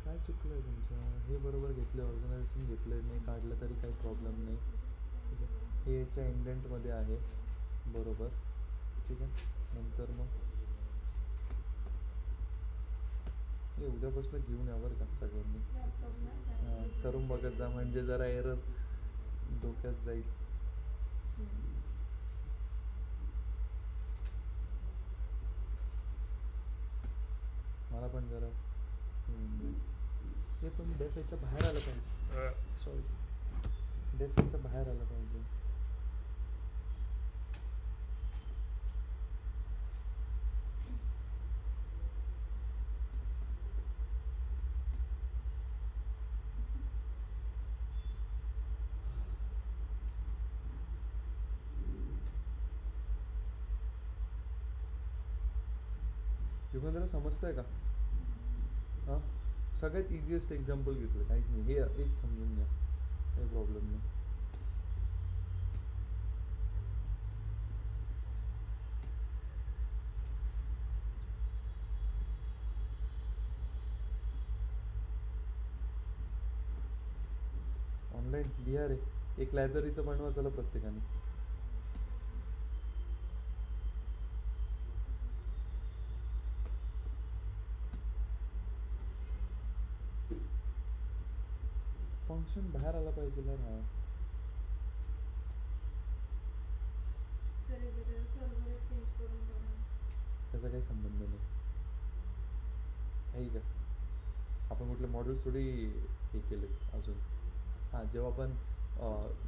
काय चुकलं आहे तुमचं. हे बरोबर घेतलं ऑर्गनायझेशन घेतलं नाही काढलं तरी काही प्रॉब्लेम नाही. ठीक आहे हे याच्या इंडेंटमध्ये आहे बरोबर. ठीक आहे नंतर मग हे उद्यापासून घेऊन या बरं का सगळ्यांनी. हां करून बघत जा म्हणजे जरा एरर डोक्यात जाईल. मला पण जरा हे पण डेफ याच्या बाहेर आलं पाहिजे. सॉरी डेफ याच्या बाहेर आलं पाहिजे. युगेंद्र समजतंय का. हां सगळ्यात इझिएस्ट एक्झाम्पल घेतलं काहीच नाही. हे एक समजून घ्या काही प्रॉब्लेम नाही. ऑनलाईन लिहा रे. एक लायब्ररीचं बनवा चला प्रत्येकाने. फंक्शन बाहेर आला पाहिजे ना. सर एकदा त्याचा सर्व्हर चेंज करून बघा ना. त्याचा काही संबंध नाही आहे का. आपण कुठले मॉडेल्स थोडी हे केले अजून. हां जेव्हा आपण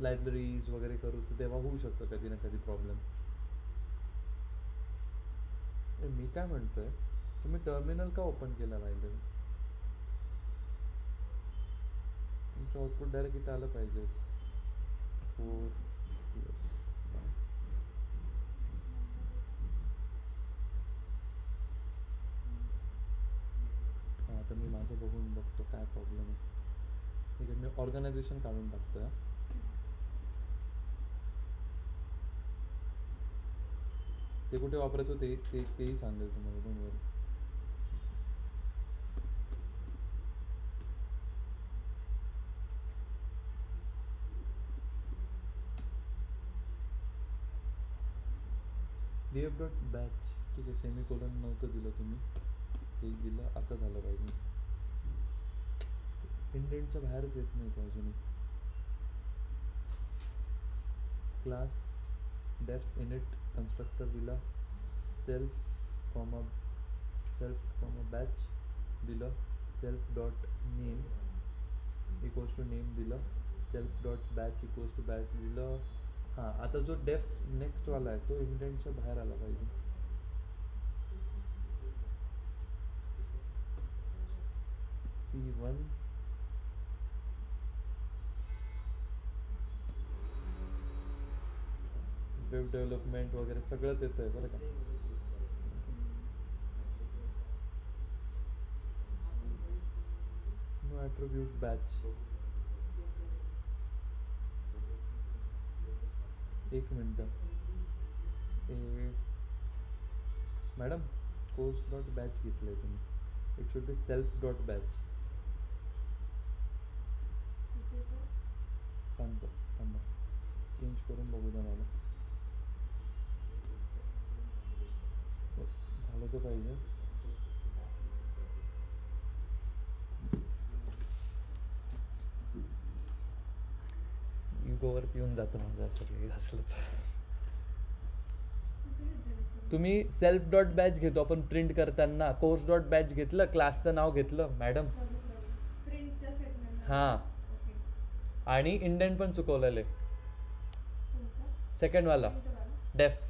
लायब्ररीज वगैरे करू तर तेव्हा होऊ शकतं कधी ना कधी प्रॉब्लेम. मी काय म्हणतोय तुम्ही टर्मिनल का ओपन केला पाहिजे. तुमचं आउटपुट डायरेक्ट इथं आलं पाहिजे. 4 हां तर मी माझं बघून बघतो काय प्रॉब्लेम आहे. ठीक आहे मी ऑर्गनायझेशन काढून टाकतो. ते कुठे वापरायचं तेही सांगेल तुम्हाला don't worry. df dot batch. ठीक आहे, सेमिकोलन नव्हतं दिलं तुम्ही, ते दिलं, आता झालं पाहिजे. इंडेंटच्या बाहेरच येत नाही तो अजूनही. क्लास डेफ इनिट कन्स्ट्रक्टर दिला, सेल्फ कॉमा बॅच दिलं, self dot name equals to name दिलं, self dot batch equals to batch दिलं. हां, आता जो डेफ नेक्स्टवाला आहे तो इंडेंटच्या बाहेर आला पाहिजे. C1 वेब डेव्हलपमेंट वगैरे सगळंच येतं आहे बरं का. No attribute batch. एक मिनटं. मॅडम कोर्स डॉट बॅच घेतलं आहे तुम्ही, it should be self dot batch. कुठे सर? सांगतो थांबा, चेंज करून बघू द्या मला. झालं तर पाहिजे. इगोवरती येऊन जातं माझं असं काही असलंच. कुठे घेतलेलं सर? तुम्ही सेल्फ डॉट बॅच घेतो आपण प्रिंट करताना, कोर्स डॉट बॅच घेतलं, क्लासचं नाव घेतलं मॅडम. प्रिंटच्या स्टेटमेंट. हां, ओके. आणि इंडेंट पण चुकवलेलं आहे कोणता? सेकंडवाला प्रिंटवाला? डेफ.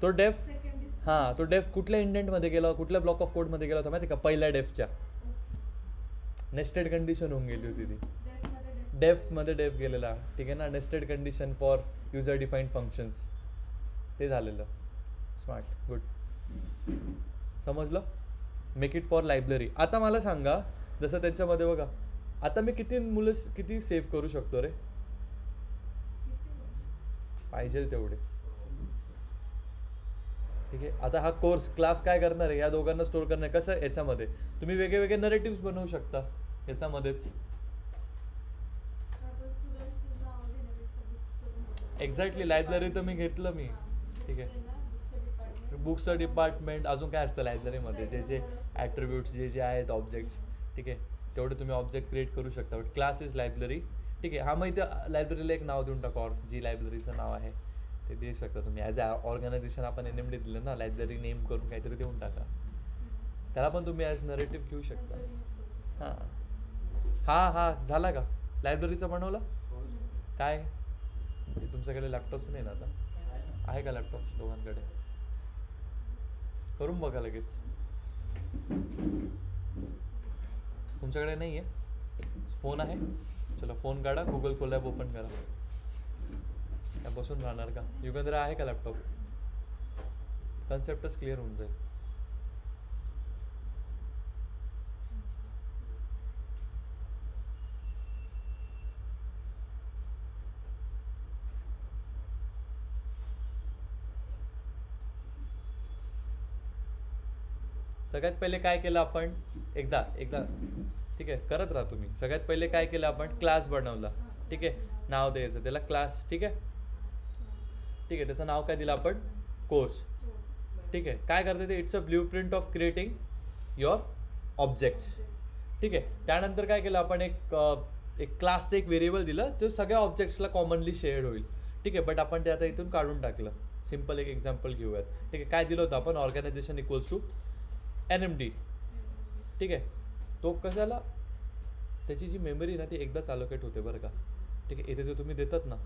तो डेफ, सेकंड डिस्क. हां, तो डेफ कुठल्या इंडेंटमध्ये गेला, कुठल्या ब्लॉक ऑफ कोडमध्ये गेला होता माहिती का, पहिल्या डेफच्या. नेस्टेड कंडिशन होऊन गेली होती ती. डेफमध्ये डेफ गेलेला, ठीक आहे ना. Nested condition for user defined functions, ते झालेलं. Smart, good. समजलं. Make it for library. आता मला सांगा, जसं त्यांच्यामध्ये बघा, आता मी किती सेव्ह करू शकतो रे, पाहिजे तेवढे. ठीक आहे, आता हा कोर्स क्लास काय करणार आहे, या दोघांना स्टोर करणार आहे. कसं, याच्यामध्ये तुम्ही वेगळे वेगळे नरेटिव्स बनवू शकता याच्यामध्येच. एक्झॅक्टली, लायब्ररी तर मी घेतलं मी. ठीक आहे, बुक्सचं डिपार्टमेंट, अजून काय असतं लायब्ररीमध्ये, जे जे ॲट्रिब्यूट्स जे आहेत ऑब्जेक्ट्स, ठीक आहे, तेवढे तुम्ही ऑब्जेक्ट क्रिएट करू शकता. But class is library. ठीक आहे, हा, मग इथे लायब्ररीला एक नाव देऊन टाका, जी लायब्ररीचं नाव आहे ते देऊ शकता तुम्ही. ॲज अ ऑर्गनायझेशन आपण NMD दिलं ना, लायब्ररी नेम करून काहीतरी देऊन टाका. त्याला पण तुम्ही ॲज नरेटिव्ह घेऊ शकता. हां, झाला का लायब्ररीचा बनवला? काय ते तुमच्याकडे लॅपटॉप्स नाही ना आता? आहे का लॅपटॉप दोघांकडे? करून बघा लगेच. तुमच्याकडे नाही आहे? फोन आहे? चलो फोन काढा, गुगल कोलॅब ओपन करा. त्या बसून राहणार का? युगेंद्र आहे का लॅपटॉप? कन्सेप्टच क्लिअर होऊन जाईल. सगळ्यात पहिले काय केलं आपण, एकदा ठीक आहे करत राहा तुम्ही. सगळ्यात पहिले काय केलं आपण, क्लास बनवला. ठीक आहे, नाव द्यायचं त्याला क्लास. ठीक आहे, त्याचं नाव काय दिलं आपण, कोर्स. ठीक आहे, काय करते ते, it's a blue print of creating your objects. ठीक आहे, त्यानंतर काय केलं आपण, एक क्लासचं एक व्हेरिएबल दिलं, तो सगळ्या ऑब्जेक्ट्सला कॉमनली शेअर्ड होईल. ठीक आहे, बट आपण ते आता इथून काढून टाकलं. सिम्पल एक एक्झाम्पल घेऊयात. ठीक आहे, काय दिलं होतं आपण, ऑर्गनायझेशन इक्वल्स टू NMD. ठीक आहे, तो कशाला, त्याची जी मेमरी ना ती एकदाच अलोकेट होते बरं का. ठीक आहे, इथे जो तुम्ही देतात ना,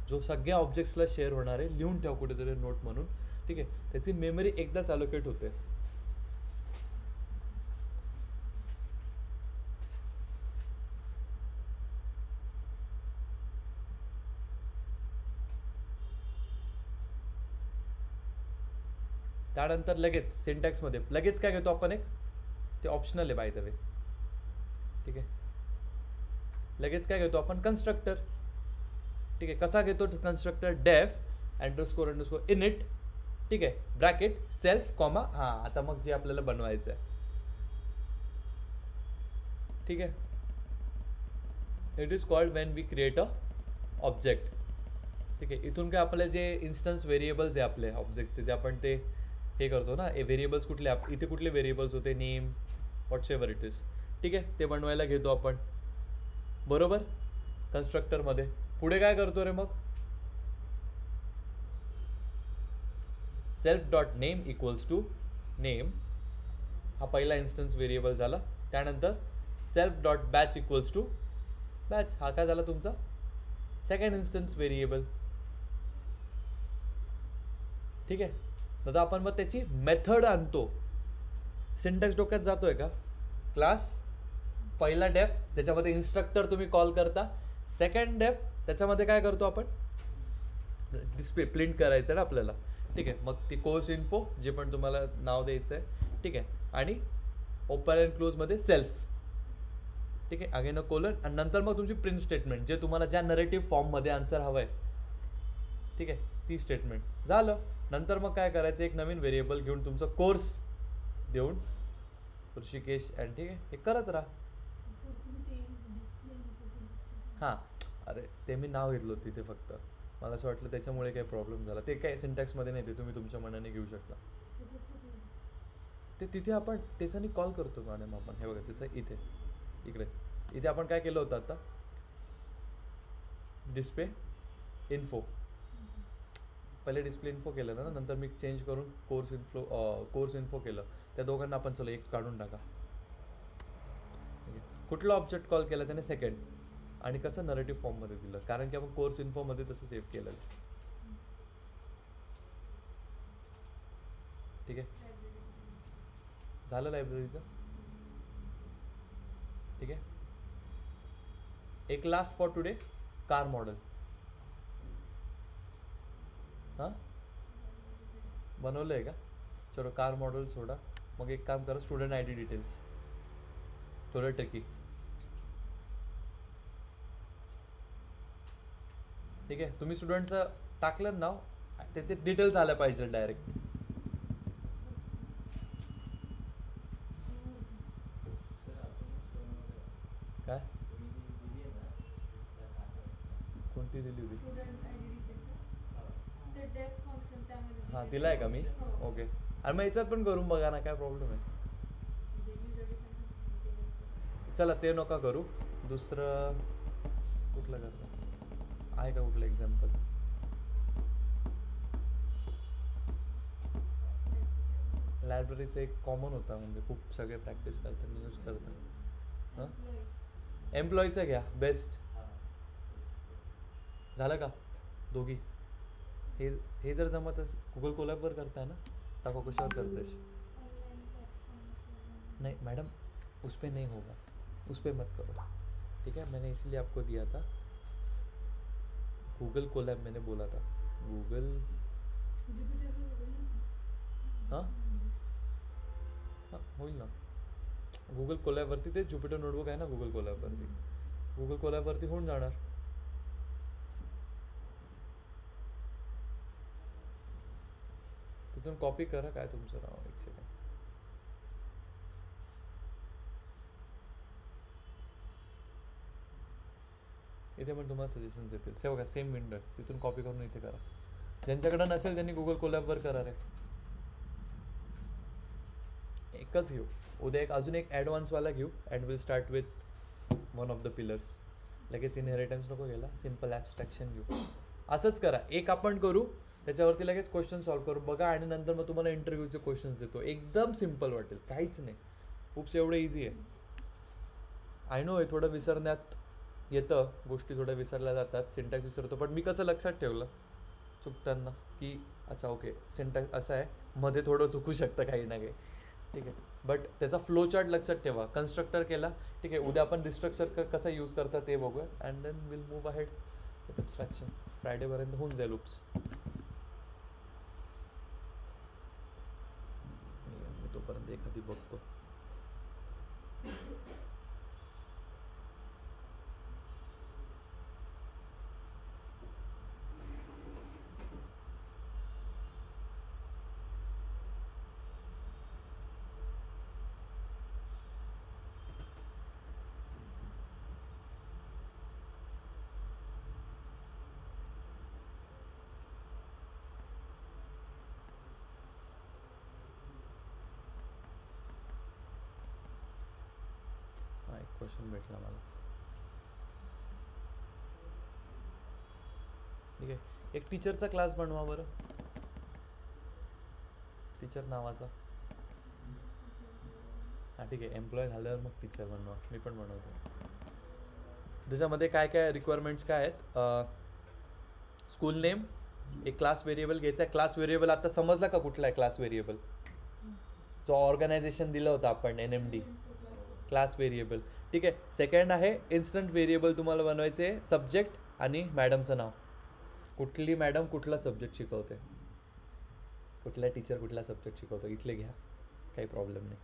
जो सगळ्या ऑब्जेक्ट्सला शेअर होणार आहे, लिहून ठेवा कुठेतरी नोट म्हणून. ठीक आहे, त्याची मेमरी एकदाच अलोकेट होते. त्यानंतर लगेच सिंटॅक्समध्ये लगेच काय घेतो आपण, एक ते ऑप्शनल आहे बाय द वे. ठीक आहे, लगेच काय घेतो आपण, कन्स्ट्रक्टर. ठीक आहे, कसा घेतो कन्स्ट्रक्टर, डेफ __ इनिट. ठीक आहे, ब्रॅकेट सेल्फ कॉमा. हां, आता मग जे आपल्याला बनवायचं आहे. ठीक आहे, it is called when we create a object. ठीक आहे. इथून काय आपले जे इन्स्टन्स व्हेरिएबल्स आहे आपले ऑब्जेक्टचे ते आपण ते हे करतो ना. हे व्हेरिएबल्स कुठले इथे कुठले व्हेरिएबल्स होते, name what's ever it is. ठीक आहे, ते बनवायला घेतो आपण बरोबर कन्स्ट्रक्टरमध्ये. पुढे काय करतो रे मग, self dot name equals to name, हा पहिला इन्स्टन्स व्हेरिएबल झाला. त्यानंतर self dot batch equals to batch, हा काय झाला तुमचा सेकंड इन्स्टन्स व्हेरिएबल. ठीक आहे. आता आपण मग त्याची मेथड आणतो. सिंटॅक्स डोक्यात जातोय का. क्लास पहिला डेफ त्याच्यामध्ये इन्स्ट्रक्टर तुम्ही कॉल करता. सेकंड डेफ त्याच्यामध्ये काय करतो आपण, डिस्प्ले प्रिंट करायचं ना आपल्याला. ठीक आहे. मग ती कोर्स इन्फो जे पण तुम्हाला नाव द्यायचं आहे. ठीक आहे. आणि ओपन अँड क्लोजमध्ये सेल्फ. ठीक आहे. अगेन अ कोलन आणि नंतर मग तुमची प्रिंट स्टेटमेंट जे तुम्हाला ज्या नरेटिव्ह फॉर्ममध्ये आन्सर हवं आहे. ठीक आहे, ती स्टेटमेंट झालं. नंतर मग काय करायचं, एक नवीन व्हेरिएबल घेऊन तुमचा कोर्स देऊन ऋषिकेश अँड ठीक आहे हे करत राहा. सर तुम्ही ते डिस्प्ले हां, अरे ते मी नाव घेतलं होतं तिथे फक्त. मला असं वाटलं त्याच्यामुळे काही प्रॉब्लेम झाला. ते काय सिंटॅक्समध्ये नाही, ते तुम्ही तुमच्या मनाने घेऊ शकता. ते तिथे आपण त्याच्याने कॉल करतो मॅडम आपण. हे बघा त्याचं इथे आपण काय केलं होतं आता, डिस्प्ले इन्फो. पहिले डिस्प्ले इन्फो केलं ना, नंतर मी चेंज करून कोर्स इन्फो केलं. त्या दोघांना आपण चला एक काढून टाका. कुठला ऑब्जेक्ट कॉल केला त्याने, सेकंड. आणि कसं नरेटिव्ह फॉर्ममध्ये दिलं, कारण की आपण कोर्स इन्फोमध्ये तसं सेव्ह केलं. ठीक आहे, झालं लायब्ररीचं. ठीक आहे. एक last for today, car model. हां बनवलं आहे का. चलो कार मॉडेल सोडा. मग एक काम करा, स्टुडंट आय डी डिटेल्स. थोडं ट्रिकी. ठीक आहे. तुम्ही स्टुडंटचं टाकलं नाव, त्याचे डिटेल्स आल्या पाहिजे डायरेक्ट. काय कोणती दिली होती. स्टुडंट आयडेंटिटी ते डेफ फंक्शन त्यामध्ये हां दिलाय का मी. ओके. आणि मग याच्यात पण करून बघा ना, काय प्रॉब्लेम आहे. म्हणजे युजर डिफाइन चला ते नका करू. दुसरं कुठलं करता आहे का, कुठलं एक्झाम्पल. लायब्ररीचं एक कॉमन होता, म्हणजे खूप सगळे प्रॅक्टिस करतात, यूज करतात. हां एम्प्लॉईचं घ्या, बेस्ट. झालं का दोघी. हे जर जमत गुगल कोलॅबवर करताय ना, टाको कशावर करताय. ऑनलाइन प्लेटफॉर्म नहीं मैडम, उस पर नहीं होगा, उस पर मत करो. ठीक है, मैंने इसलिए आपको दिया था गूगल कोलैब. मैंने बोला था गूगल. हां हां होईल ना. गूगल कोलॅबवरती ते ज्युपिटर नोटबुक आहे ना, गूगल कोलॅबवरती. गूगल कोलॅबवरती होऊन जाणार. तिथून कॉपी करा. काय तुमचं नाव, एक सेकंड. इथे पण तुम्हाला सजेशन्स येतील. से बघा सेम विंडो आहे, तिथून कॉपी करून इथे करा. ज्यांच्याकडे नसेल त्यांनी गुगल कोलॅबवर करा रे. एकच घेऊ उद्या, अजून एक ॲडव्हान्सवाला घेऊ. And will start with one of the pillars. लगेच इनहेरिटन्स नको घ्यायला, सिम्पल ॲबस्ट्रॅक्शन घेऊ. असंच करा. एक आपण करू, त्याच्यावरती लगेच क्वेश्चन सॉल्व करू बघा. आणि नंतर मग तुम्हाला इंटरव्ह्यूचे क्वेश्चन्स देतो. एकदम सिम्पल वाटेल, काहीच नाही. खूपसे एवढं इझी आहे. आय नो हे थोडं विसरण्यात येतं, गोष्टी थोड्या विसरल्या जातात, सिंटॅक्स विसरतो. पण मी कसं लक्षात ठेवलं चुकताना की अच्छा ओके सिंटॅक्स असं आहे, मध्ये थोडं चुकू शकतं काही ना काही. ठीक आहे, बट त्याचा फ्लो चार्ट लक्षात ठेवा. कन्स्ट्रक्टर केला, ठीक आहे. उद्या आपण डिस्ट्रक्चर कसा यूज करता ते बघूया. And then will move ahead with abstraction. फ्रायडेपर्यंत होऊन जाईल लूप्स. मी तोपर्यंत एखादी बघतो. क्वेश्चन भेटला मला. ठीक आहे, एक टीचरचा क्लास बनवा बरं, टीचर नावाचा. हां ठीक आहे, एम्प्लॉय झाल्यावर मग टीचर बनवा, मी पण बनवतो. त्याच्यामध्ये काय काय रिक्वायरमेंट्स काय आहेत? स्कूल नेम, एक क्लास व्हेरिएबल घ्यायचा आहे. क्लास व्हेरिएबल आता समजला का कुठला आहे क्लास व्हेरिएबल? जो ऑर्गनायझेशन दिलं होतं आपण NMD, क्लास व्हेरिएबल. ठीक आहे. सेकंड आहे इन्स्टंट व्हेरिएबल तुम्हाला बनवायचे, सब्जेक्ट आणि मॅडमचं नाव. कुठली मॅडम कुठला सब्जेक्ट शिकवते, कुठला टीचर कुठला सब्जेक्ट शिकवतो, इथले घ्या, काही प्रॉब्लेम नाही.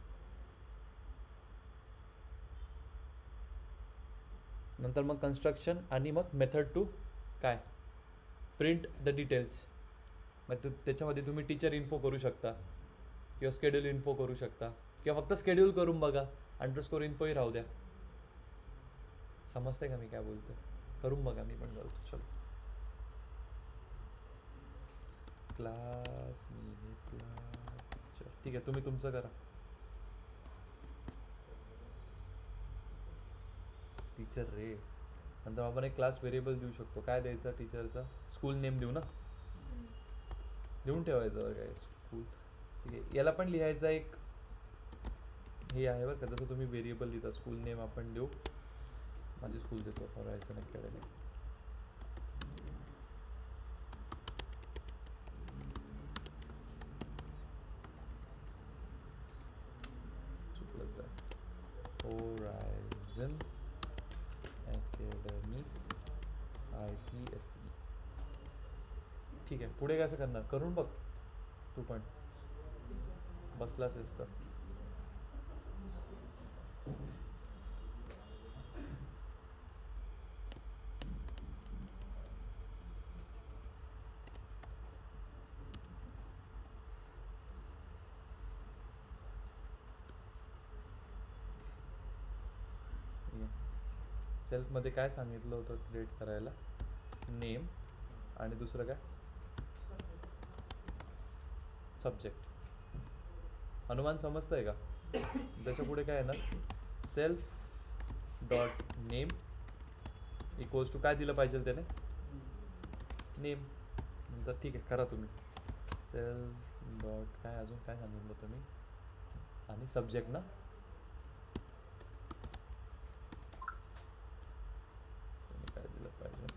नंतर मग कन्स्ट्रक्शन आणि मग मेथड टू काय, प्रिंट द डिटेल्स. मग त्याच्यामध्ये तुम्ही टीचर इन्फो करू शकता किंवा स्केड्यूल इन्फो करू शकता किंवा फक्त स्केड्यूल करून बघा, अंडरस्कोर इन्फोही राहू द्या. समजते का मी काय बोलतो? करून बघा, मी पण बोलतो. चलो क्लास टीचर. ठीक आहे, तुम्ही तुमचं करा. टीचर रे, नंतर आपण एक क्लास व्हेरिएबल देऊ शकतो. काय द्यायचा टीचरचा? स्कूल नेम देऊ ना, देऊन ठेवायचं काय स्कूल. ठीक आहे, याला पण लिहायचा एक हे आहे बरं का, जसं तुम्ही व्हेरिएबल लिहिता स्कूल नेम आपण देऊ. माझी स्कूल देतो, हॉरायझन अकॅडमी. चुकलंच आहे, होरायझन अकॅडमी ICSE. ठीक आहे, पुढे कसं करणार करून बघ तू पण, बसलाच आहेस तर. सेल्फमध्ये काय सांगितलं होतं क्रिएट करायला? नेम आणि दुसरं काय, सब्जेक्ट. अनुमान समजतंय का? त्याच्या पुढे काय येणार? Self dot name equals to काय दिलं पाहिजे त्याने? नेम. नंतर ठीक आहे, करा तुम्ही. सेल्फ डॉट काय, अजून काय सांगितलं तुम्ही? आणि सब्जेक्ट ना, काय दिलं पाहिजे?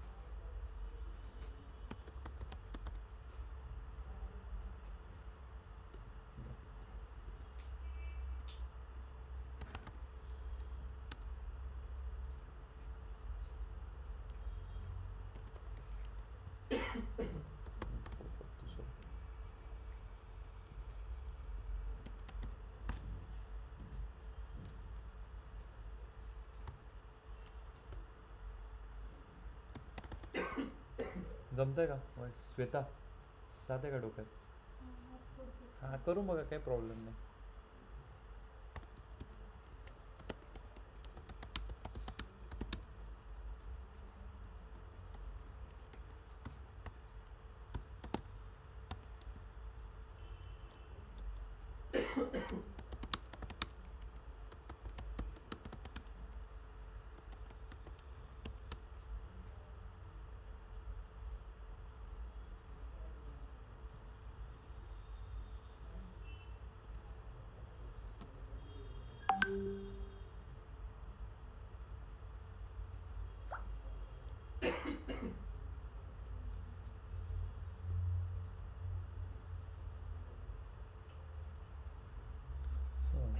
जमतंय का श्वेता? जाते का डोक्यात? हां करून बघा, काही प्रॉब्लेम नाही.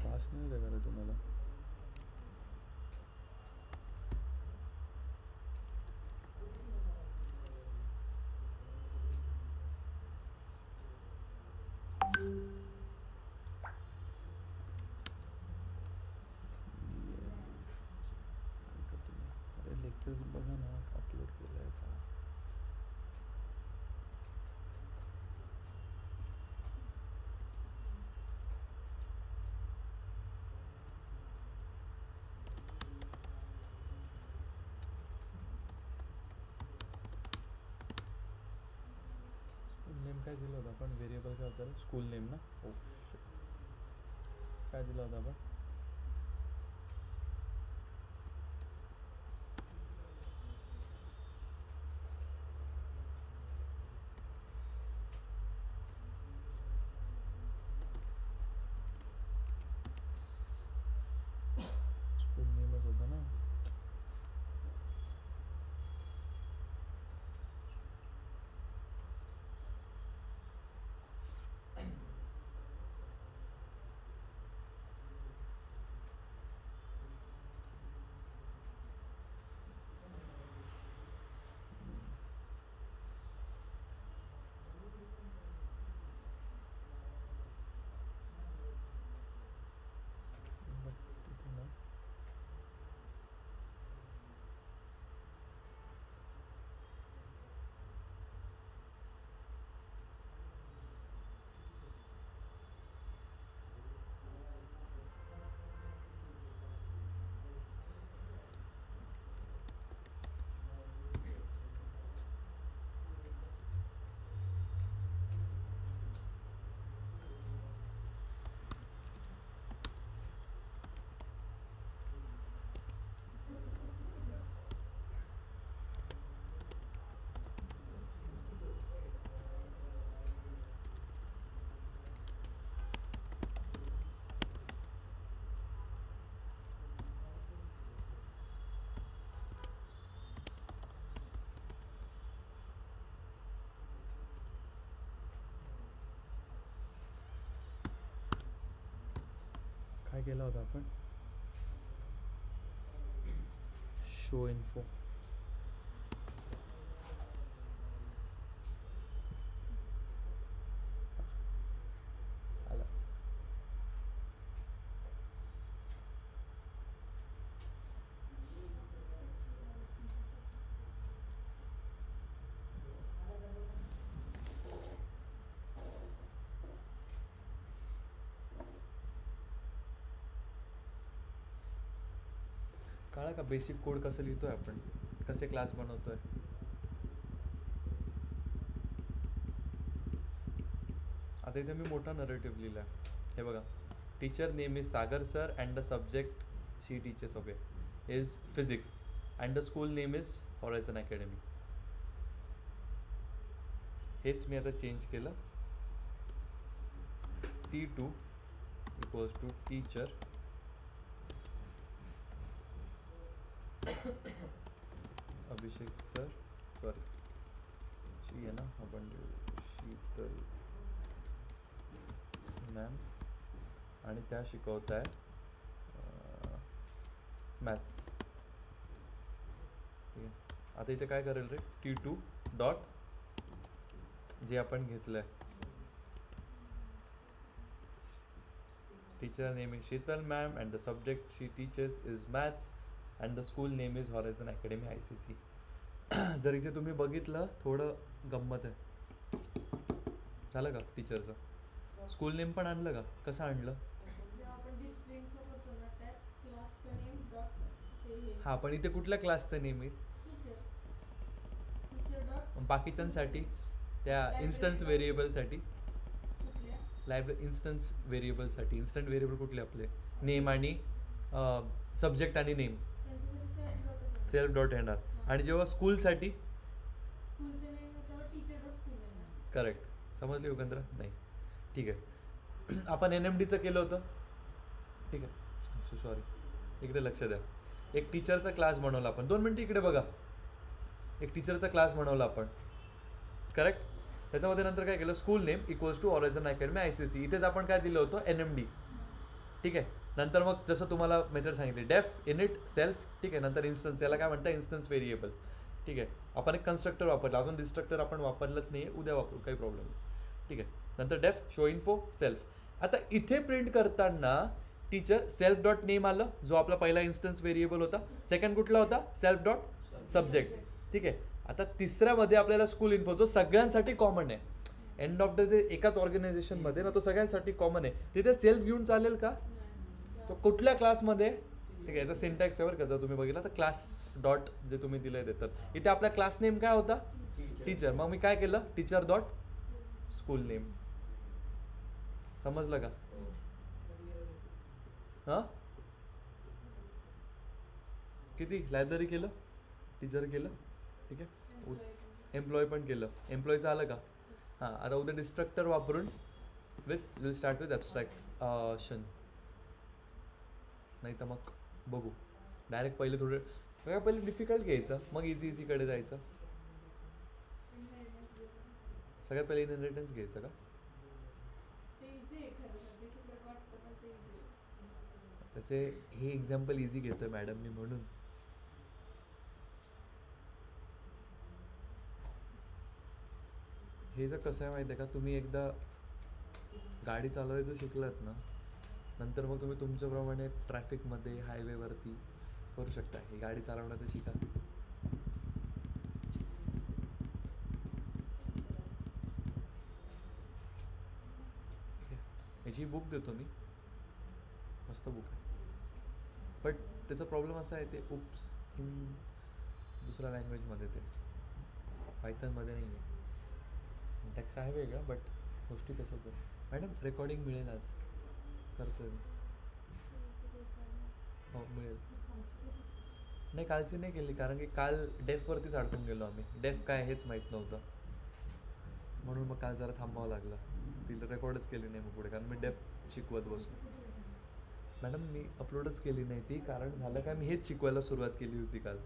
पास नाही देणार आहे तुम्हाला. अरे लेक्चर्स बघा ना, अपलोड केलं आहे का? नेम काय दिलं होतं आपण? व्हेरिएबल काय होतं? स्कूल नेम ना. ओ काय दिलं होतं आपण? केला होता आपण शो इन्फो. आला. कळा का बेसिक कोड कसं लिहितोय आपण, कसे क्लास बनवतोय. आता इथे मी मोठा नरेटिव्ह लिहिला हे बघा. Teacher name is Sagar sir and the subject she teachers okay is physics and the school name is Horizon Academy. हेच मी आता चेंज केलं. T2 equals to teacher Abhishek sir sorry she आहे ना आपण शीतल मॅम आणि त्या शिकवत आहे मॅथ्स. ठीक आहे. आता इथे काय करेल रे T2 डॉट जे आपण घेतलं आहे teacher name is Sheetal ma'am and the subject she teachers is maths and the school name is Horizon academy ICC. जर इथे तुम्ही बघितलं थोडं गंमत आहे. झालं का टीचरचं. स्कूल नेम पण आणलं का, कसं आणलं. जेव्हा आपण डिस्प्ले इन्फो करतो ना त्यात क्लासचं नेम डॉट हे हां पण इथे कुठल्या क्लासचं नेम येईल. टीचर टीचर डॉट बाकीच्यांसाठी त्या इन्स्टन्स व्हेरिएबलसाठी कुठल्या लायब्ररी इन्स्टन्स व्हेरिएबलसाठी इन्स्टंट व्हेरिएबल कुठले आपले नेम आणि सब्जेक्ट आणि नेम त्यांच्यासाठी सेल्फ डॉट येणार. आणि जेव्हा स्कूलसाठी स्कूलचं नेम त्यावर टीचर डॉट स्कूल येणार. करेक्ट. समजले युगेंद्र. नाही ठीक आहे. आपण NMDचं केलं होतं. ठीक आहे सॉरी इकडे लक्ष द्या. एक टीचरचा क्लास बनवला आपण. 2 मिनटं इकडे बघा. एक टीचरचा क्लास बनवला आपण करेक्ट. त्याच्यामध्ये नंतर काय केलं school name equals to horizon academy ICC. इथेच आपण काय दिलं होतं NMD. ठीक आहे. नंतर मग जसं तुम्हाला मेथड सांगितली डेफ इनिट सेल्फ. ठीक आहे. नंतर इन्स्टन्स याला काय म्हणतात इन्स्टन्स व्हेरिएबल. ठीक आहे. आपण एक कन्स्ट्रक्टर वापरला अजून डिस्ट्रक्टर आपण वापरलंच नाही उद्या वापरू काही प्रॉब्लेम नाही. ठीक आहे. नंतर डेफ शो इन्फो सेल्फ. आता इथे प्रिंट करताना टीचर सेल्फ डॉट नेम आलं जो आपला पहिला इन्स्टन्स व्हेरिएबल होता. सेकंड कुठला होता सेल्फ डॉट सब्जेक्ट. ठीक आहे. आता तिसऱ्यामध्ये आपल्याला स्कूल इन्फो जो सगळ्यांसाठी कॉमन आहे. एंड ऑफ द डे एकाच ऑर्गनायझेशनमध्ये ना तो सगळ्यांसाठी कॉमन आहे. तिथे सेल्फ घेऊन चालेल का. तो कुठल्या क्लासमध्ये. ठीक आहे. याचा सिंटॅक्स आहे बरं का जर तुम्ही बघितला तर क्लास डॉट जे तुम्ही दिलंय ते. तर इथे आपला क्लास नेम काय होता टीचर. मग मी काय केलं टीचर डॉट स्कूल नेम. समजलं का. हां किती लायब्ररी केलं टीचर केलं. ठीक आहे. एम्प्लॉय पण केलं. एम्प्लॉयचं आलं का. हां आता उद्या डिस्ट्रक्टर वापरून विल स्टार्ट विथ ॲब्स्ट्रॅक्शन. नाही तर मग बघू डायरेक्ट पहिले थोडं पहिले डिफिकल्ट घ्यायचं मग इझीकडे जायचं. सगळ्यात पहिले इनहेरिटन्स घ्यायचं का. ते इझी आहे खरं तर डिफिकल्ट वाटतं पण ते इझी आहे. त्याचे हे एक्झाम्पल इझी घेतोय मॅडम मी म्हणून. हे जर कसं आहे माहिती आहे का तुम्ही एकदा गाडी चालवायचं शिकलात ना नंतर मग तुम्ही तुमच्याप्रमाणे ट्रॅफिकमध्ये हायवेवरती करू शकता. ही गाडी चालवण्याचं शिका. याची बुक देतो मी मस्त बुक आहे. बट त्याचा प्रॉब्लेम असा आहे ते उप्स इन दुसऱ्या लँग्वेजमध्ये ते पायथनमध्ये नाही आहे. सिंटॅक्स आहे वेगळा बट गोष्टी तसंच आहे. मॅडम रेकॉर्डिंग मिळेल आज करतोय मी. हो मिळेल. नाही कालची नाही केली कारण की काल डेफवरतीच अडकून गेलो आम्ही. डेफ काय हेच माहीत नव्हतं म्हणून मग काल जरा थांबावं लागलं. तिला रेकॉर्डच केली नाही मग पुढे कारण मी डेफ शिकवत बसू. मॅडम मी अपलोडच केली नाही ती कारण झालं काय मी हेच शिकवायला सुरुवात केली होती काल.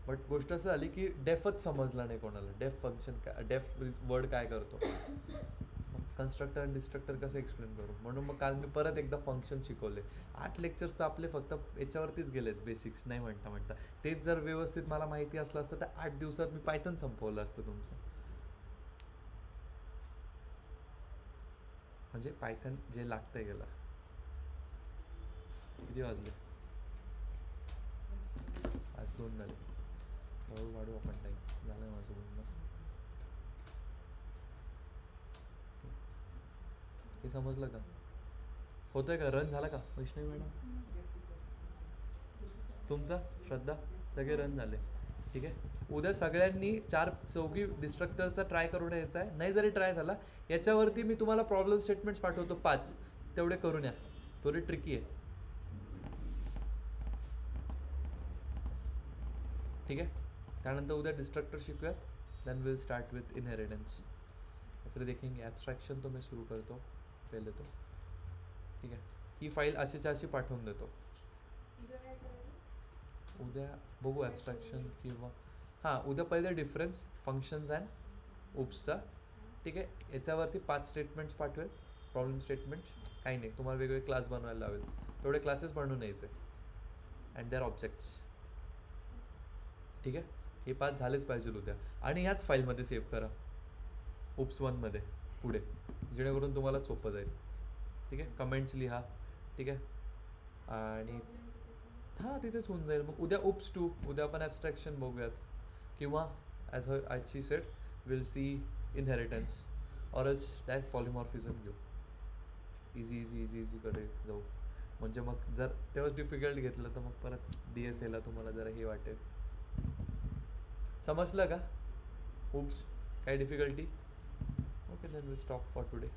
बट गोष्ट असं झाली की डेफच समजला नाही कोणाला. डेफ फंक्शन काय डेफ वर्ड काय करतो. कन्स्ट्रक्टर आणि डिस्ट्रक्टर कसं एक्सप्लेन करू, म्हणून मग काल मी परत एकदा फंक्शन शिकवले. 8 लेक्चर्स तर आपले फक्त याच्यावरतीच गेलेत, बेसिक्स नाही म्हणता तेच जर व्यवस्थित मला माहिती असलं असतं तर 8 दिवसात मी पायथन संपवलं असतं तुमचं. म्हणजे पायथन जे लागतंय गेला. किती वाजले? आज 2 झाले. हळू वाढू आपण टाईम. झालं माझं बोलणं. हे समजलं का? होतंय का? रन झाला का वैष्णवी मॅडम? तुमचा श्रद्धा सगळे रन झाले. ठीक आहे. उद्या सगळ्यांनी 4-4 डिस्ट्रक्टरचा ट्राय करून यायचा आहे. नाही जरी ट्राय झाला याच्यावरती मी तुम्हाला प्रॉब्लेम स्टेटमेंट्स पाठवतो 5, तेवढे करून या. थोडी ट्रिकी आहे. ठीक आहे. त्यानंतर उद्या डिस्ट्रक्टर शिकूयात. Then will start with inheritance. फिर देखेंगे ॲब्स्ट्रॅक्शन तो मी सुरू करतो पहिले तो. ठीक आहे. ही फाईल अशीच्या अशी पाठवून देतो. उद्या काय करायचं? उद्या बघू ॲब्स्ट्रॅक्शन किंवा हां उद्या पहिले डिफरन्स फंक्शन्स अँड उप्सचा. ठीक आहे. याच्यावरती 5 स्टेटमेंट्स पाठवेल, प्रॉब्लेम स्टेटमेंट्स. काही नाही, तुम्हाला वेगवेगळे क्लास बनवायला लावेल, तेवढे क्लासेस बनवून यायचे अँड देअर ऑब्जेक्ट्स. ठीक आहे. हे 5 झालेच पाहिजे उद्या. आणि ह्याच फाईलमध्ये सेव्ह करा उप्स 1मध्ये पुढे, जेणेकरून तुम्हाला सोपं जाईल. ठीक आहे. कमेंट्स लिहा. ठीक आहे. आणि हां तिथेच होऊन जाईल. मग उद्या उप्स 2, उद्या आपण ॲब्स्ट्रॅक्शन बघूयात किंवा as she said will see inheritance or as direct polymorphism घेऊ. इझीकडे जाऊ. म्हणजे मग जर तेव्हाच डिफिकल्ट घेतलं तर मग परत DSAला तुम्हाला जरा हे वाटेल. समजलं का? उप्स काय difficulty? Okay then we stop for today.